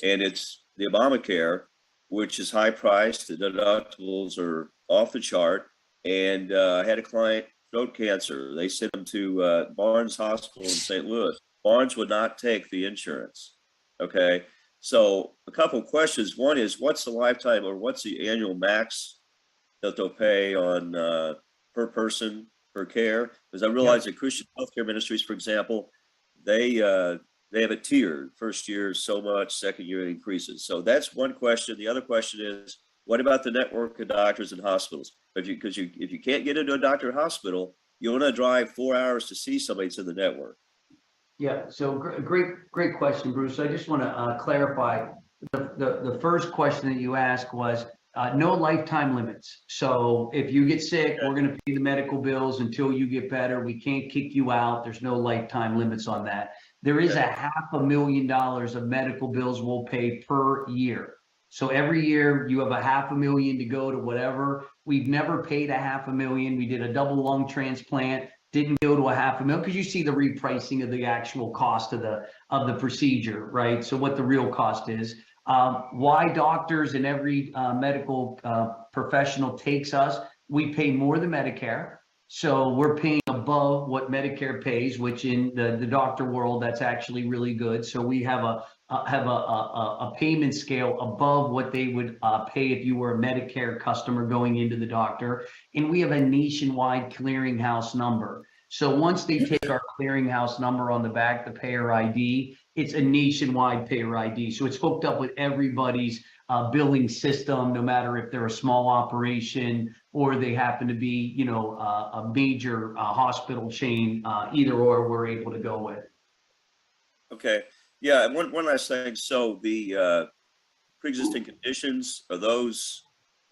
And it's the Obamacare, which is high priced. The deductibles are off the chart. And I had a client, throat cancer. They sent him to Barnes Hospital in St. Louis. Barnes would not take the insurance. Okay. So a couple of questions. One is, what's the lifetime or what's the annual max that they'll pay on per person per care? Because I realize that Christian healthcare ministries, for example, they have it tiered. First year so much, second year it increases. So that's one question. The other question is, what about the network of doctors and hospitals? If you can't get into a doctor or hospital, you want to drive 4 hours to see somebody that's in the network. Yeah, so great question, Bruce. So I just want to clarify the first question that you asked was no lifetime limits. So if you get sick, we're going to pay the medical bills until you get better. We can't kick you out. There's no lifetime limits on that. There is a $500,000 of medical bills we'll pay per year. So every year you have $500,000 to go to whatever. We've never paid $500,000. We did a double lung transplant, didn't go to $500,000 because you see the repricing of the actual cost of the procedure, right? So what the real cost is. Why doctors and every medical professional takes us, we pay more than Medicare. So we're paying above what Medicare pays, which in the doctor world, that's actually really good. So we have a payment scale above what they would pay if you were a Medicare customer going into the doctor. And we have a nationwide clearinghouse number. So once they take our clearinghouse number on the back, the payer ID, it's a nationwide payer ID. So it's hooked up with everybody's billing system, no matter if they're a small operation or they happen to be, you know, a major hospital chain, either or we're able to go with. Okay. Yeah. And one last thing. So the pre-existing conditions, are those,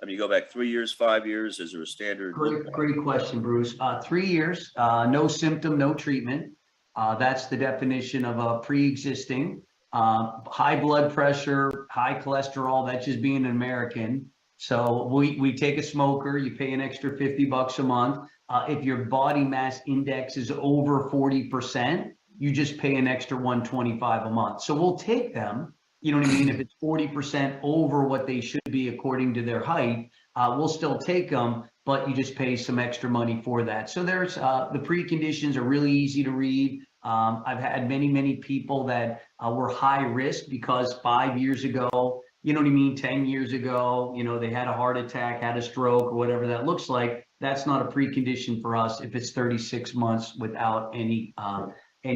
I mean, you go back 3 years, 5 years, is there a standard? Great question, Bruce. 3 years, no symptom, no treatment. That's the definition of a pre-existing. High blood pressure, high cholesterol, that's just being an American. So we take a smoker, you pay an extra $50 a month. If your body mass index is over 40%, you just pay an extra $125 a month. So we'll take them, you know what I mean? If it's 40% over what they should be according to their height, we'll still take them, but you just pay some extra money for that. So there's the preconditions are really easy to read. I've had many people that were high risk because 5 years ago, you know what I mean, 10 years ago, you know, they had a heart attack, had a stroke, or whatever that looks like. That's not a precondition for us if it's 36 months without any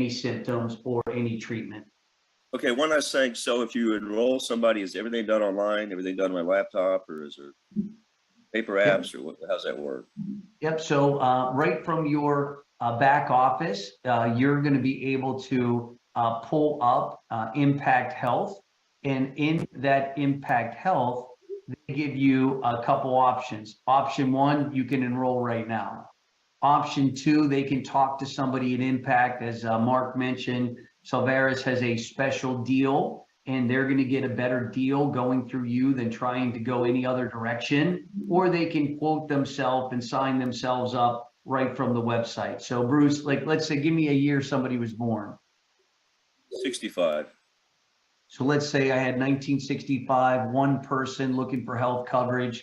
symptoms or any treatment. Okay, one last thing. So if you enroll somebody, is everything done online, everything done on my laptop, or is there paper apps, or how's that work? Yep. So right from your back office, you're going to be able to pull up Impact Health. And in that Impact Health, they give you a couple options. Option one, you can enroll right now. Option two, they can talk to somebody at Impact. As Mark mentioned, Salvaris has a special deal, and they're going to get a better deal going through you than trying to go any other direction. Or they can quote themselves and sign themselves up right from the website. So Bruce, like, let's say, give me a year somebody was born. 65. So let's say I had 1965, one person looking for health coverage.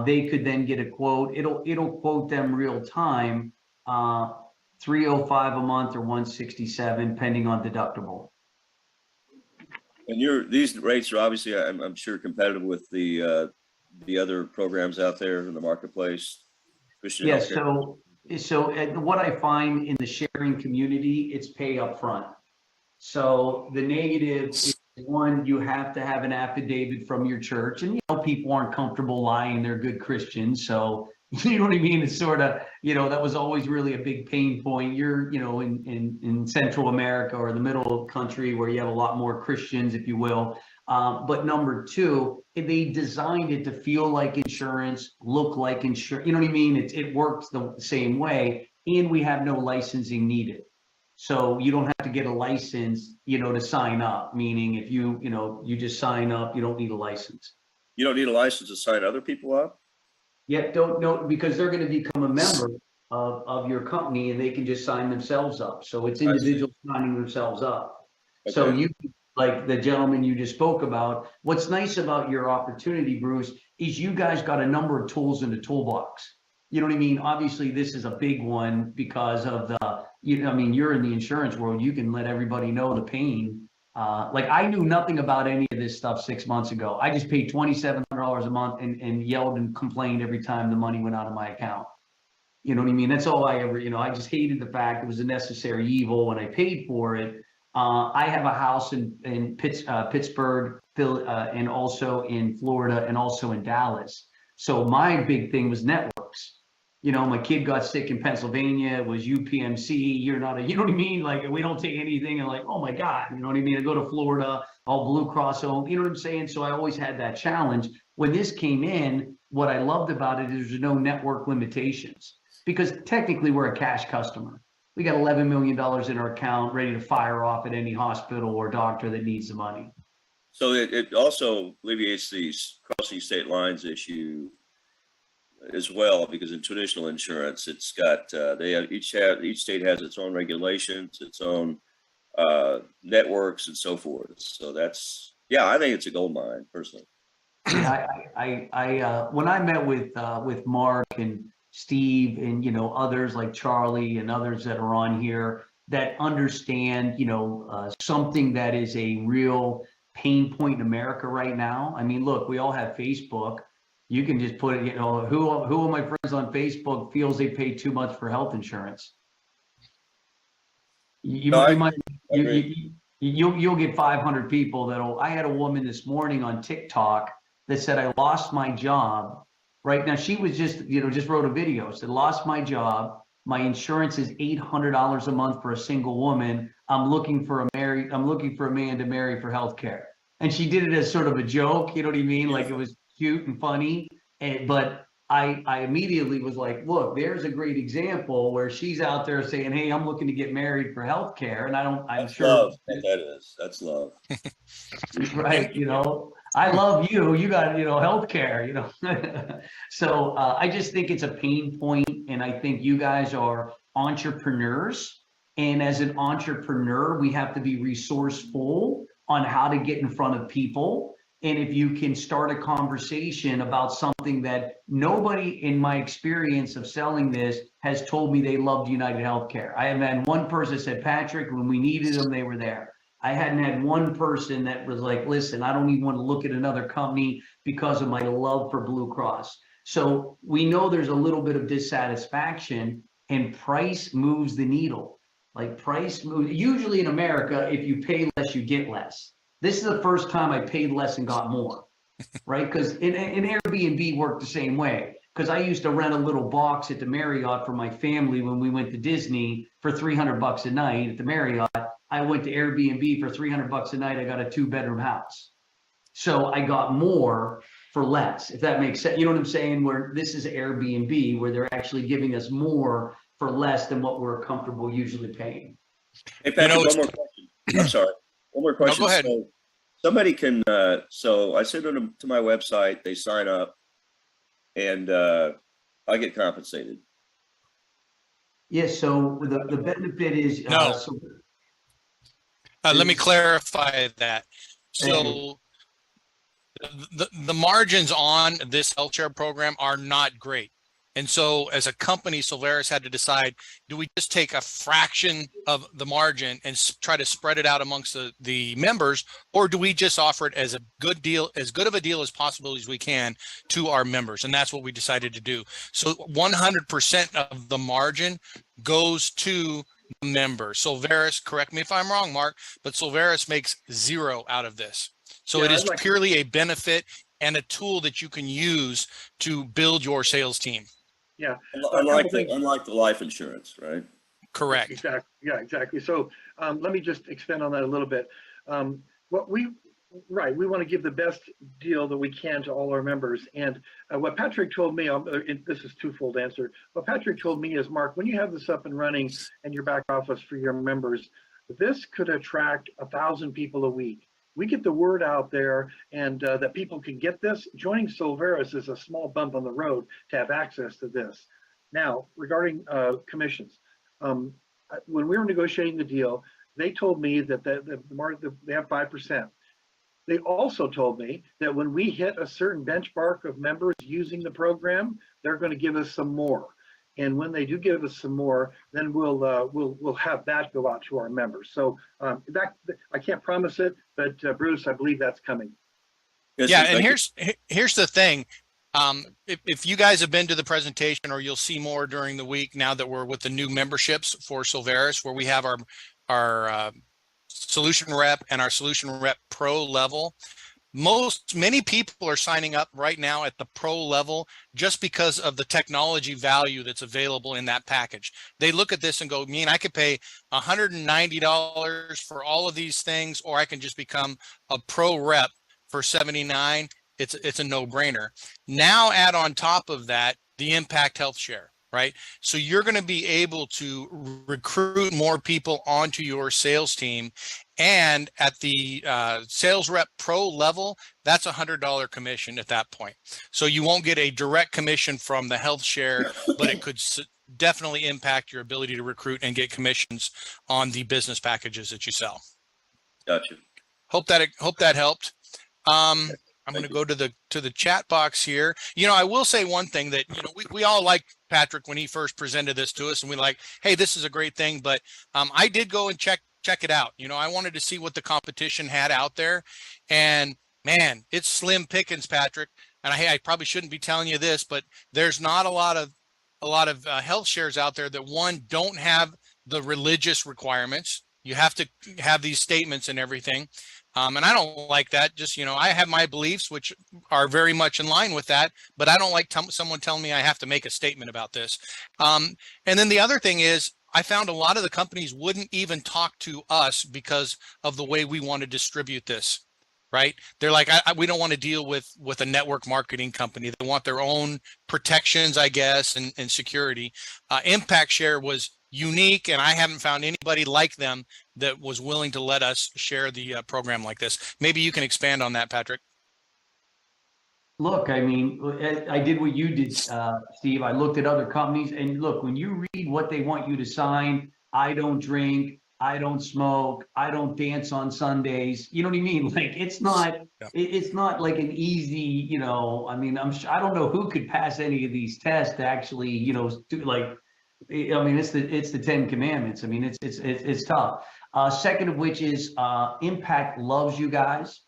They could then get a quote. It'll quote them real time, $305 a month or $167, pending on deductible. And these rates are obviously, I'm sure, competitive with the other programs out there in the marketplace. Yeah. So what I find in the sharing community, it's pay up front. So the negative is, one, you have to have an affidavit from your church, and, you know, people aren't comfortable lying. They're good Christians. So, you know what I mean? It's sort of, you know, that was always really a big pain point. You're, you know, in Central America or the middle country where you have a lot more Christians, if you will. But number two, they designed it to feel like insurance, look like insurance. You know what I mean? It works the same way, and we have no licensing needed. So you don't have to get a license, you know, to sign up. Meaning, if you just sign up, you don't need a license. You don't need a license to sign other people up? Yeah, don't because they're going to become a member of your company, and they can just sign themselves up. So it's individuals signing themselves up. Okay. So you, like the gentleman you just spoke about, what's nice about your opportunity, Bruce, is you guys got a number of tools in the toolbox. You know what I mean? Obviously, this is a big one because of the, I mean, you're in the insurance world. You can let everybody know the pain. Like I knew nothing about any of this stuff 6 months ago. I just paid $2,700 a month and yelled and complained every time the money went out of my account. You know what I mean? That's all I ever, I just hated the fact it was a necessary evil when I paid for it. I have a house in Pittsburgh, and also in Florida, and also in Dallas. So my big thing was networks. My kid got sick in Pennsylvania. It was UPMC. You're not you know what I mean? Like we don't take anything and like, oh my God, you know what I mean? I go to Florida, all Blue Cross owned, you know what I'm saying? So I always had that challenge. When this came in, what I loved about it is there's no network limitations because technically we're a cash customer. We got $11 million in our account ready to fire off at any hospital or doctor that needs the money. So it also alleviates these crossing state lines issue as well, because in traditional insurance, it's got each state has its own regulations, its own networks, and so forth. So I think it's a gold mine personally. I when I met with Mark and Steve and others like Charlie and others that are on here that understand something that is a real pain point in America right now. I mean, look, we all have Facebook. You can just put it, who of my friends on Facebook feels they pay too much for health insurance? You'll get 500 people I had a woman this morning on TikTok that said, I lost my job. Right now, she was just wrote a video, said, lost my job. My insurance is $800 a month for a single woman. I'm looking for a man to marry for healthcare. And she did it as sort of a joke, you know what I mean? Like it was cute and funny. But I immediately was like, look, there's a great example where she's out there saying, hey, I'm looking to get married for healthcare. And I'm sure love what that is. That's love. Right. I love you. You got, healthcare, So I just think it's a pain point. And I think you guys are entrepreneurs. And as an entrepreneur, we have to be resourceful on how to get in front of people. And if you can start a conversation about something that nobody in my experience of selling this has told me they loved United Healthcare. I have had one person said, Patrick, when we needed them, they were there. I hadn't had one person that was like, listen, I don't even want to look at another company because of my love for Blue Cross. So we know there's a little bit of dissatisfaction and price moves the needle. Like price moves, usually in America, if you pay less, you get less. This is the first time I paid less and got more, right? Because in Airbnb worked the same way. Because I used to rent a little box at the Marriott for my family when we went to Disney for $300 a night at the Marriott. I went to Airbnb for $300 a night. I got a 2-bedroom house. So I got more for less, if that makes sense. You know what I'm saying? Where this is Airbnb, where they're actually giving us more for less than what we're comfortable usually paying. Hey, Patrick, one more question. I'm sorry. One more question. No, go ahead. So somebody can, so I send them to my website, they sign up, and I get compensated. Yes. So the benefit is no. Let me clarify that. So the margins on this health share program are not great. And so as a company, Solveris had to decide, do we just take a fraction of the margin and try to spread it out amongst the members, or do we just offer it as a good deal, as good of a deal as possible as we can to our members? And that's what we decided to do. So 100% of the margin goes to the members. Solveris, correct me if I'm wrong, Mark, but Solveris makes zero out of this. So it is purely a benefit and a tool that you can use to build your sales team. Yeah. Unlike the life insurance, right? Correct. Exactly. Yeah, exactly. So let me just expand on that a little bit. We want to give the best deal that we can to all our members. And what Patrick told me, this is twofold answer. What Patrick told me is, Mark, when you have this up and running and your back office for your members, this could attract 1,000 people a week. We get the word out there and that people can get this. Joining Solveris is a small bump on the road to have access to this. Now, regarding commissions, when we were negotiating the deal, they told me that they have 5%. They also told me that when we hit a certain benchmark of members using the program, they're going to give us some more. And when they do give us some more, then we'll have that go out to our members. So that I can't promise it, but Bruce, I believe that's coming. Yes, Yeah, sir, and thank you. here's the thing. If you guys have been to the presentation, or you'll see more during the week now that we're with the new memberships for Silveris, where we have our solution rep and our solution rep pro level. Many people are signing up right now at the pro level just because of the technology value that's available in that package. They look at this and go, I could pay $190 for all of these things, or I can just become a pro rep for $79. It's a no-brainer. Now add on top of that the Impact Health Share, right? So you're going to be able to recruit more people onto your sales team. And at the sales rep pro level, that's $100 commission at that point. So you won't get a direct commission from the health share, but it could definitely impact your ability to recruit and get commissions on the business packages that you sell. Gotcha. Hope that helped. I'm going to go to the chat box here. I will say one thing that, we all liked Patrick when he first presented this to us, and we like, hey, this is a great thing. But I did go and check it out. I wanted to see what the competition had out there, and man, it's slim pickings, Patrick. And I probably shouldn't be telling you this, but there's not a lot of health shares out there that don't have the religious requirements. You have to have these statements and everything. And I don't like that. Just, I have my beliefs, which are very much in line with that, but I don't like someone telling me I have to make a statement about this. And then the other thing is, I found a lot of the companies wouldn't even talk to us because of the way we want to distribute this, right? They're like, we don't want to deal with a network marketing company. They want their own protections, I guess, and security. Impact Share was unique, and I haven't found anybody like them that was willing to let us share the program like this. Maybe you can expand on that, Patrick. Look, I did what you did, Steve. I looked at other companies, and look, when you read what they want you to sign, I don't drink, I don't smoke, I don't dance on Sundays. You know what I mean? Like, it's not like an easy, I don't know who could pass any of these tests to actually, do like, it's the 10 commandments. It's tough. Second of which is Impact loves you guys.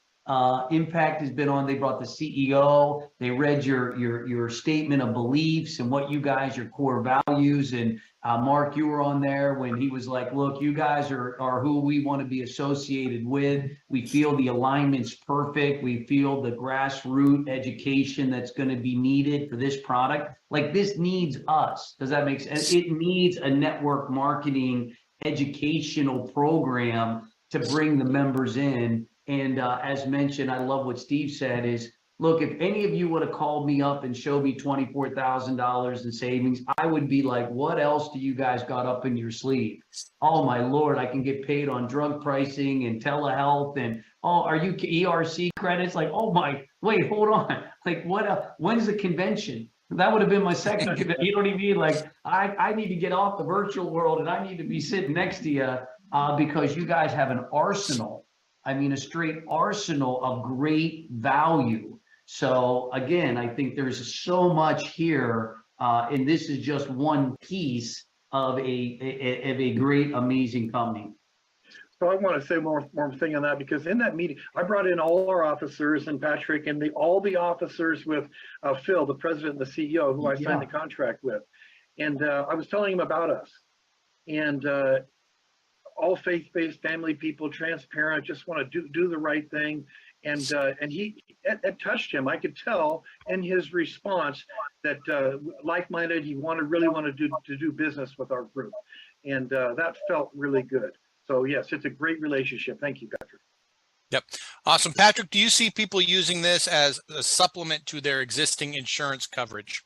Impact has been on, they brought the CEO, they read your statement of beliefs and what you guys, your core values. And Mark, you were on there when he was like, look, you guys are who we want to be associated with. We feel the alignment's perfect. We feel the grassroots education that's going to be needed for this product. Like, this needs us. Does that make sense? It needs a network marketing educational program to bring the members in. And as mentioned, I love what Steve said is, look, if any of you would have called me up and showed me $24,000 in savings, I would be like, what else do you guys got up in your sleeve? Oh, my Lord, I can get paid on drug pricing and telehealth. And, oh, are you ERC credits? Like, oh, wait, hold on. Like, when's the convention? That would have been my second, you know what I mean? Like, I need to get off the virtual world, and I need to be sitting next to you because you guys have an arsenal. A straight arsenal of great value. So again, I think there's so much here, and this is just one piece of a great, amazing company. So I want to say more thing on that, because in that meeting, I brought in all our officers and Patrick and all the officers with Phil, the president and the CEO, who I signed the contract with. And I was telling him about us. And all faith-based family people, transparent, just want to do the right thing. And it touched him. I could tell in his response that like-minded, he really wanted to do business with our group. And that felt really good. So yes, it's a great relationship. Thank you, Patrick. Yep. Awesome. Patrick, do you see people using this as a supplement to their existing insurance coverage?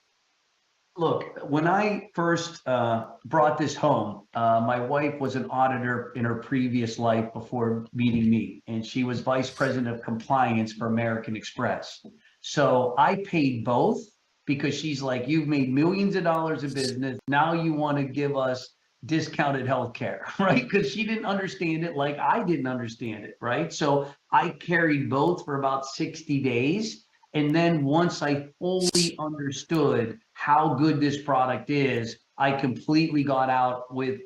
Look, when I first brought this home, my wife was an auditor in her previous life before meeting me, and she was vice president of compliance for American Express. So I paid both because she's like, you've made millions of dollars of business. Now you want to give us discounted healthcare, right? Because she didn't understand it like I didn't understand it, right? So I carried both for about 60 days. And then once I fully understood how good this product is, I completely got out with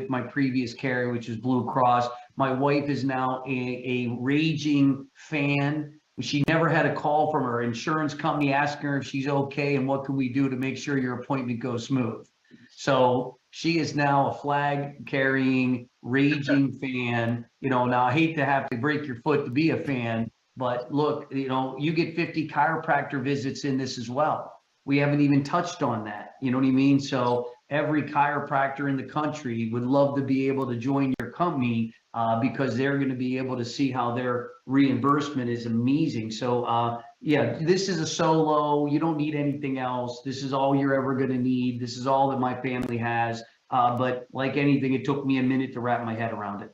my previous carrier, which is Blue Cross. My wife is now a raging fan. She never had a call from her insurance company asking her if she's okay and what can we do to make sure your appointment goes smooth. So she is now a flag carrying, raging fan. Now I hate to have to break your foot to be a fan, but look, you get 50 chiropractor visits in this as well. We haven't even touched on that. You know what I mean? So every chiropractor in the country would love to be able to join your company because they're going to be able to see how their reimbursement is amazing. So yeah, this is a solo. You don't need anything else. This is all you're ever going to need. This is all that my family has. But like anything, it took me a minute to wrap my head around it.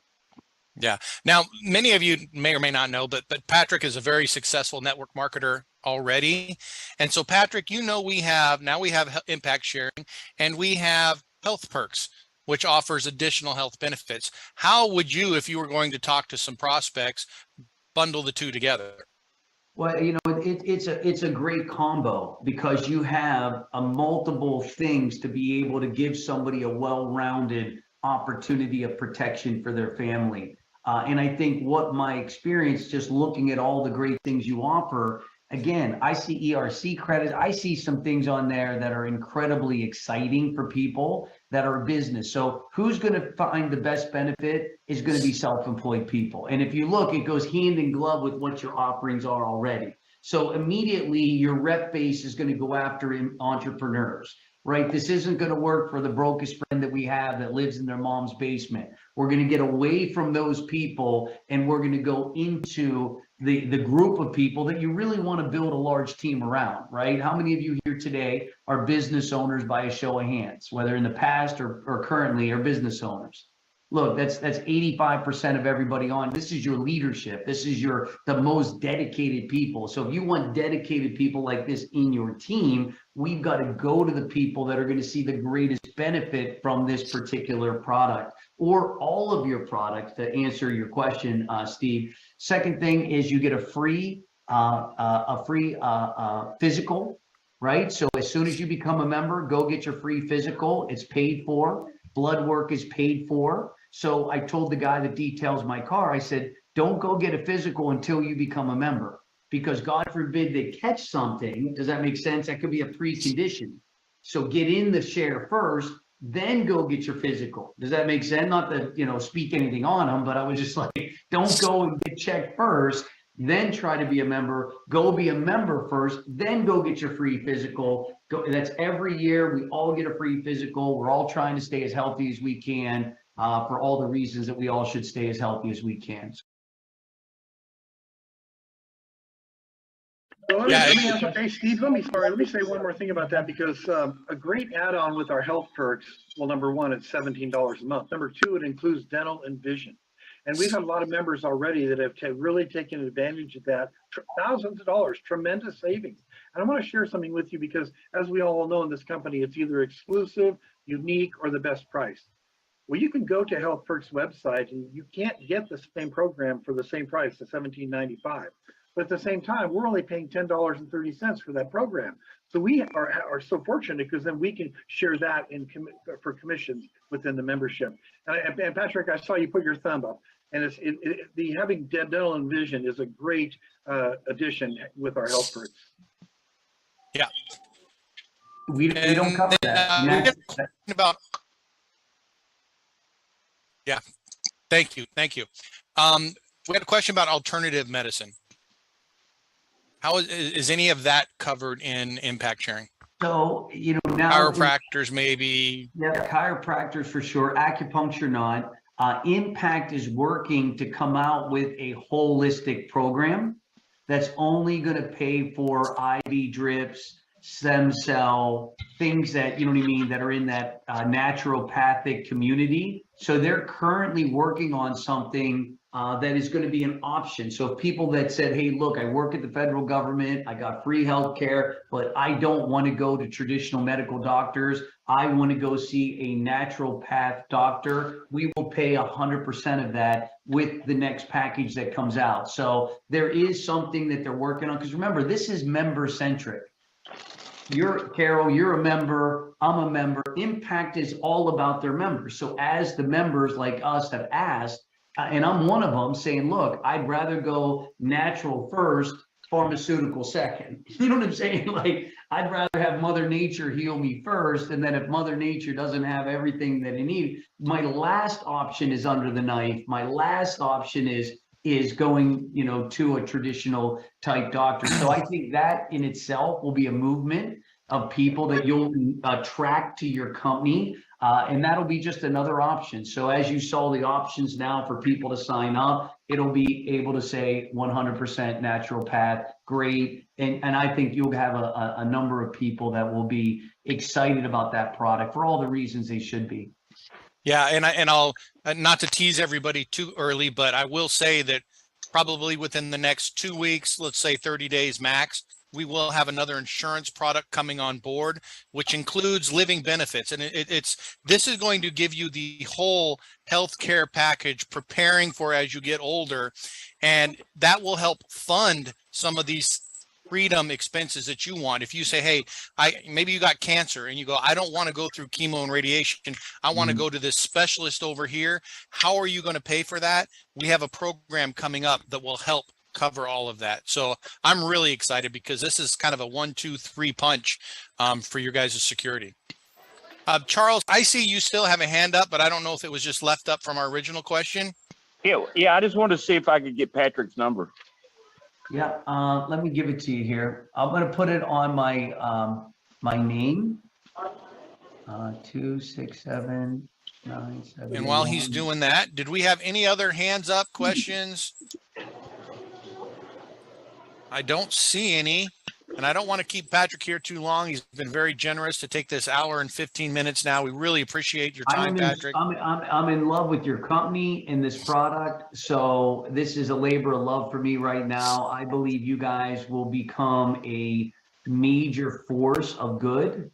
Yeah. Now, many of you may or may not know, but Patrick is a very successful network marketer already. And so, Patrick, we have impact sharing and we have health perks, which offers additional health benefits. How would you, if you were going to talk to some prospects, bundle the two together? Well, it's a great combo because you have multiple things to be able to give somebody a well-rounded opportunity of protection for their family. And I think what my experience, just looking at all the great things you offer, again, I see ERC credits. I see some things on there that are incredibly exciting for people that are business. So who's going to find the best benefit is going to be self-employed people. And if you look, it goes hand in glove with what your offerings are already. So immediately your rep base is going to go after entrepreneurs. Right? This isn't going to work for the brokest friend that we have that lives in their mom's basement. We're going to get away from those people and we're going to go into the group of people that you really want to build a large team around, right? How many of you here today are business owners by a show of hands, whether in the past or currently are business owners? Look, that's 85% of everybody on. This is your leadership. This is the most dedicated people. So if you want dedicated people like this in your team, we've got to go to the people that are going to see the greatest benefit from this particular product or all of your products, to answer your question, Steve. Second thing is you get a free physical, right? So as soon as you become a member, go get your free physical. It's paid for. Blood work is paid for. So I told the guy that details my car, I said, don't go get a physical until you become a member, because God forbid they catch something. Does that make sense? That could be a precondition. So get in the share first, then go get your physical. Does that make sense? Not to, speak anything on them, but I was just like, don't go and get checked first, then try to be a member. Go be a member first, then go get your free physical. That's every year. We all get a free physical. We're all trying to stay as healthy as we can for all the reasons that we all should stay as healthy as we can. Well, hey, Steve, let me say one more thing about that, because a great add-on with our health perks, well, number one, it's $17 a month. Number two, it includes dental and vision. And we've had a lot of members already that have really taken advantage of that. Thousands of dollars, tremendous savings. And I want to share something with you because, as we all know in this company, it's either exclusive, unique, or the best price. Well, you can go to Health Perks website and you can't get the same program for the same price, the $17.95. But at the same time, we're only paying $10.30 for that program. So we are so fortunate because then we can share that for commissions within the membership. And Patrick, I saw you put your thumb up, and having dental and vision is a great addition with our health perks. Yeah. We don't cover that. Yeah. Thank you. We had a question about alternative medicine. How is any of that covered in impact sharing? So, now chiropractors maybe. Yeah, chiropractors for sure. Acupuncture not. Impact is working to come out with a holistic program that's only going to pay for IV drips, stem cell, things that, that are in that naturopathic community. So they're currently working on something that is going to be an option. So people that said, hey, look, I work at the federal government, I got free health care, but I don't want to go to traditional medical doctors. I want to go see a naturopath doctor. We will pay 100% of that with the next package that comes out. So there is something that they're working on. Because remember, this is member centric. Carol, you're a member, I'm a member. Impact is all about their members. So as the members like us have asked, and I'm one of them saying, look, I'd rather go natural first, pharmaceutical second. You know what I'm saying? Like, I'd rather have Mother Nature heal me first. And then if Mother Nature doesn't have everything that I need, my last option is under the knife. My last option is going, to a traditional type doctor. So I think that in itself will be a movement of people that you'll attract to your company. And that'll be just another option. So as you saw the options now for people to sign up, it'll be able to say 100% naturopath, great. And I think you'll have a number of people that will be excited about that product for all the reasons they should be. Yeah, and I'll not to tease everybody too early, but I will say that probably within the next 2 weeks, let's say 30 days max, we will have another insurance product coming on board, which includes living benefits. And this is going to give you the whole healthcare package preparing for as you get older. And that will help fund some of these freedom expenses that you want. If you say, hey, maybe you got cancer and you go, I don't want to go through chemo and radiation. I want to go to this specialist over here. How are you going to pay for that? We have a program coming up that will help cover all of that. So I'm really excited because this is kind of a 1, 2, 3 punch for your guys' security. Charles, I see you still have a hand up, but I don't know if it was just left up from our original question. Yeah. I just wanted to see if I could get Patrick's number. Yeah, let me give it to you here. I'm going to put it on my my name. 267 971. And while he's doing that, did we have any other hands up questions? I don't see any, and I don't want to keep Patrick here too long. He's been very generous to take this hour and 15 minutes now. We really appreciate your time, Patrick. I'm in love with your company and this product. So this is a labor of love for me right now. I believe you guys will become a major force of good.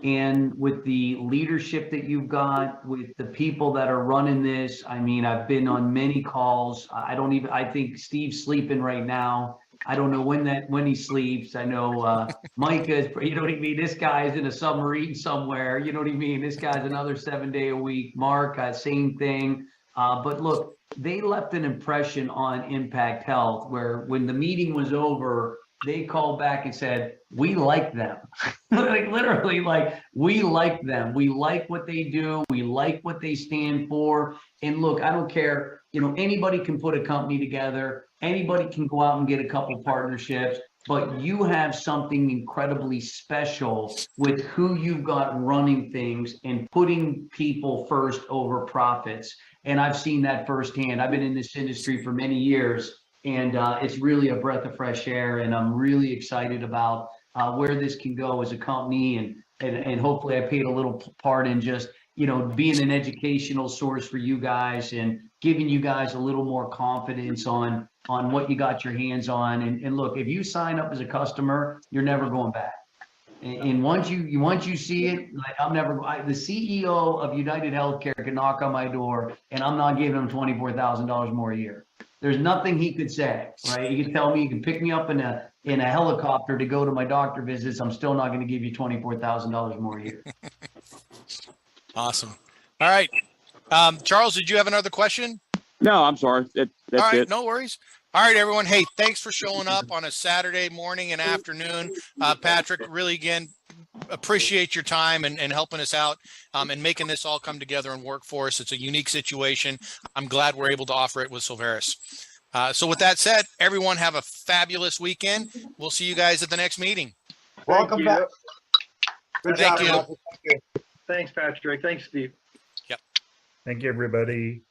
And with the leadership that you've got, with the people that are running this, I mean, I've been on many calls. I think Steve's sleeping right now. I don't know when he sleeps. I know Micah, you know what I mean? This guy's in a submarine somewhere. You know what I mean? This guy's another 7-day-a-week. Mark, same thing. But look, they left an impression on Impact Health where when the meeting was over, they called back and said, we like them. Like literally, like, we like them. We like what they do. We like what they stand for. And look, I don't care, anybody can put a company together. Anybody can go out and get a couple partnerships, but you have something incredibly special with who you've got running things and putting people first over profits. And I've seen that firsthand. I've been in this industry for many years. And it's really a breath of fresh air, and I'm really excited about where this can go as a company, and hopefully I played a little part in just being an educational source for you guys and giving you guys a little more confidence on what you got your hands on. And look, if you sign up as a customer, you're never going back. And once you see it, like the CEO of United Healthcare can knock on my door, and I'm not giving him $24,000 more a year. There's nothing he could say, right? He could tell me, he can pick me up in a helicopter to go to my doctor visits. I'm still not going to give you $24,000 more a year. Awesome. All right. Charles, did you have another question? No, I'm sorry. That's all right, it. No worries. All right, everyone. Hey, thanks for showing up on a Saturday morning and afternoon. Patrick, really, again, appreciate your time and helping us out and making this all come together and work for us. It's a unique situation. I'm glad we're able to offer it with Silveris. So with that said, everyone have a fabulous weekend. We'll see you guys at the next meeting. Welcome back. Good job. Thanks, Patrick. Thanks, Steve. Yep. Thank you, everybody.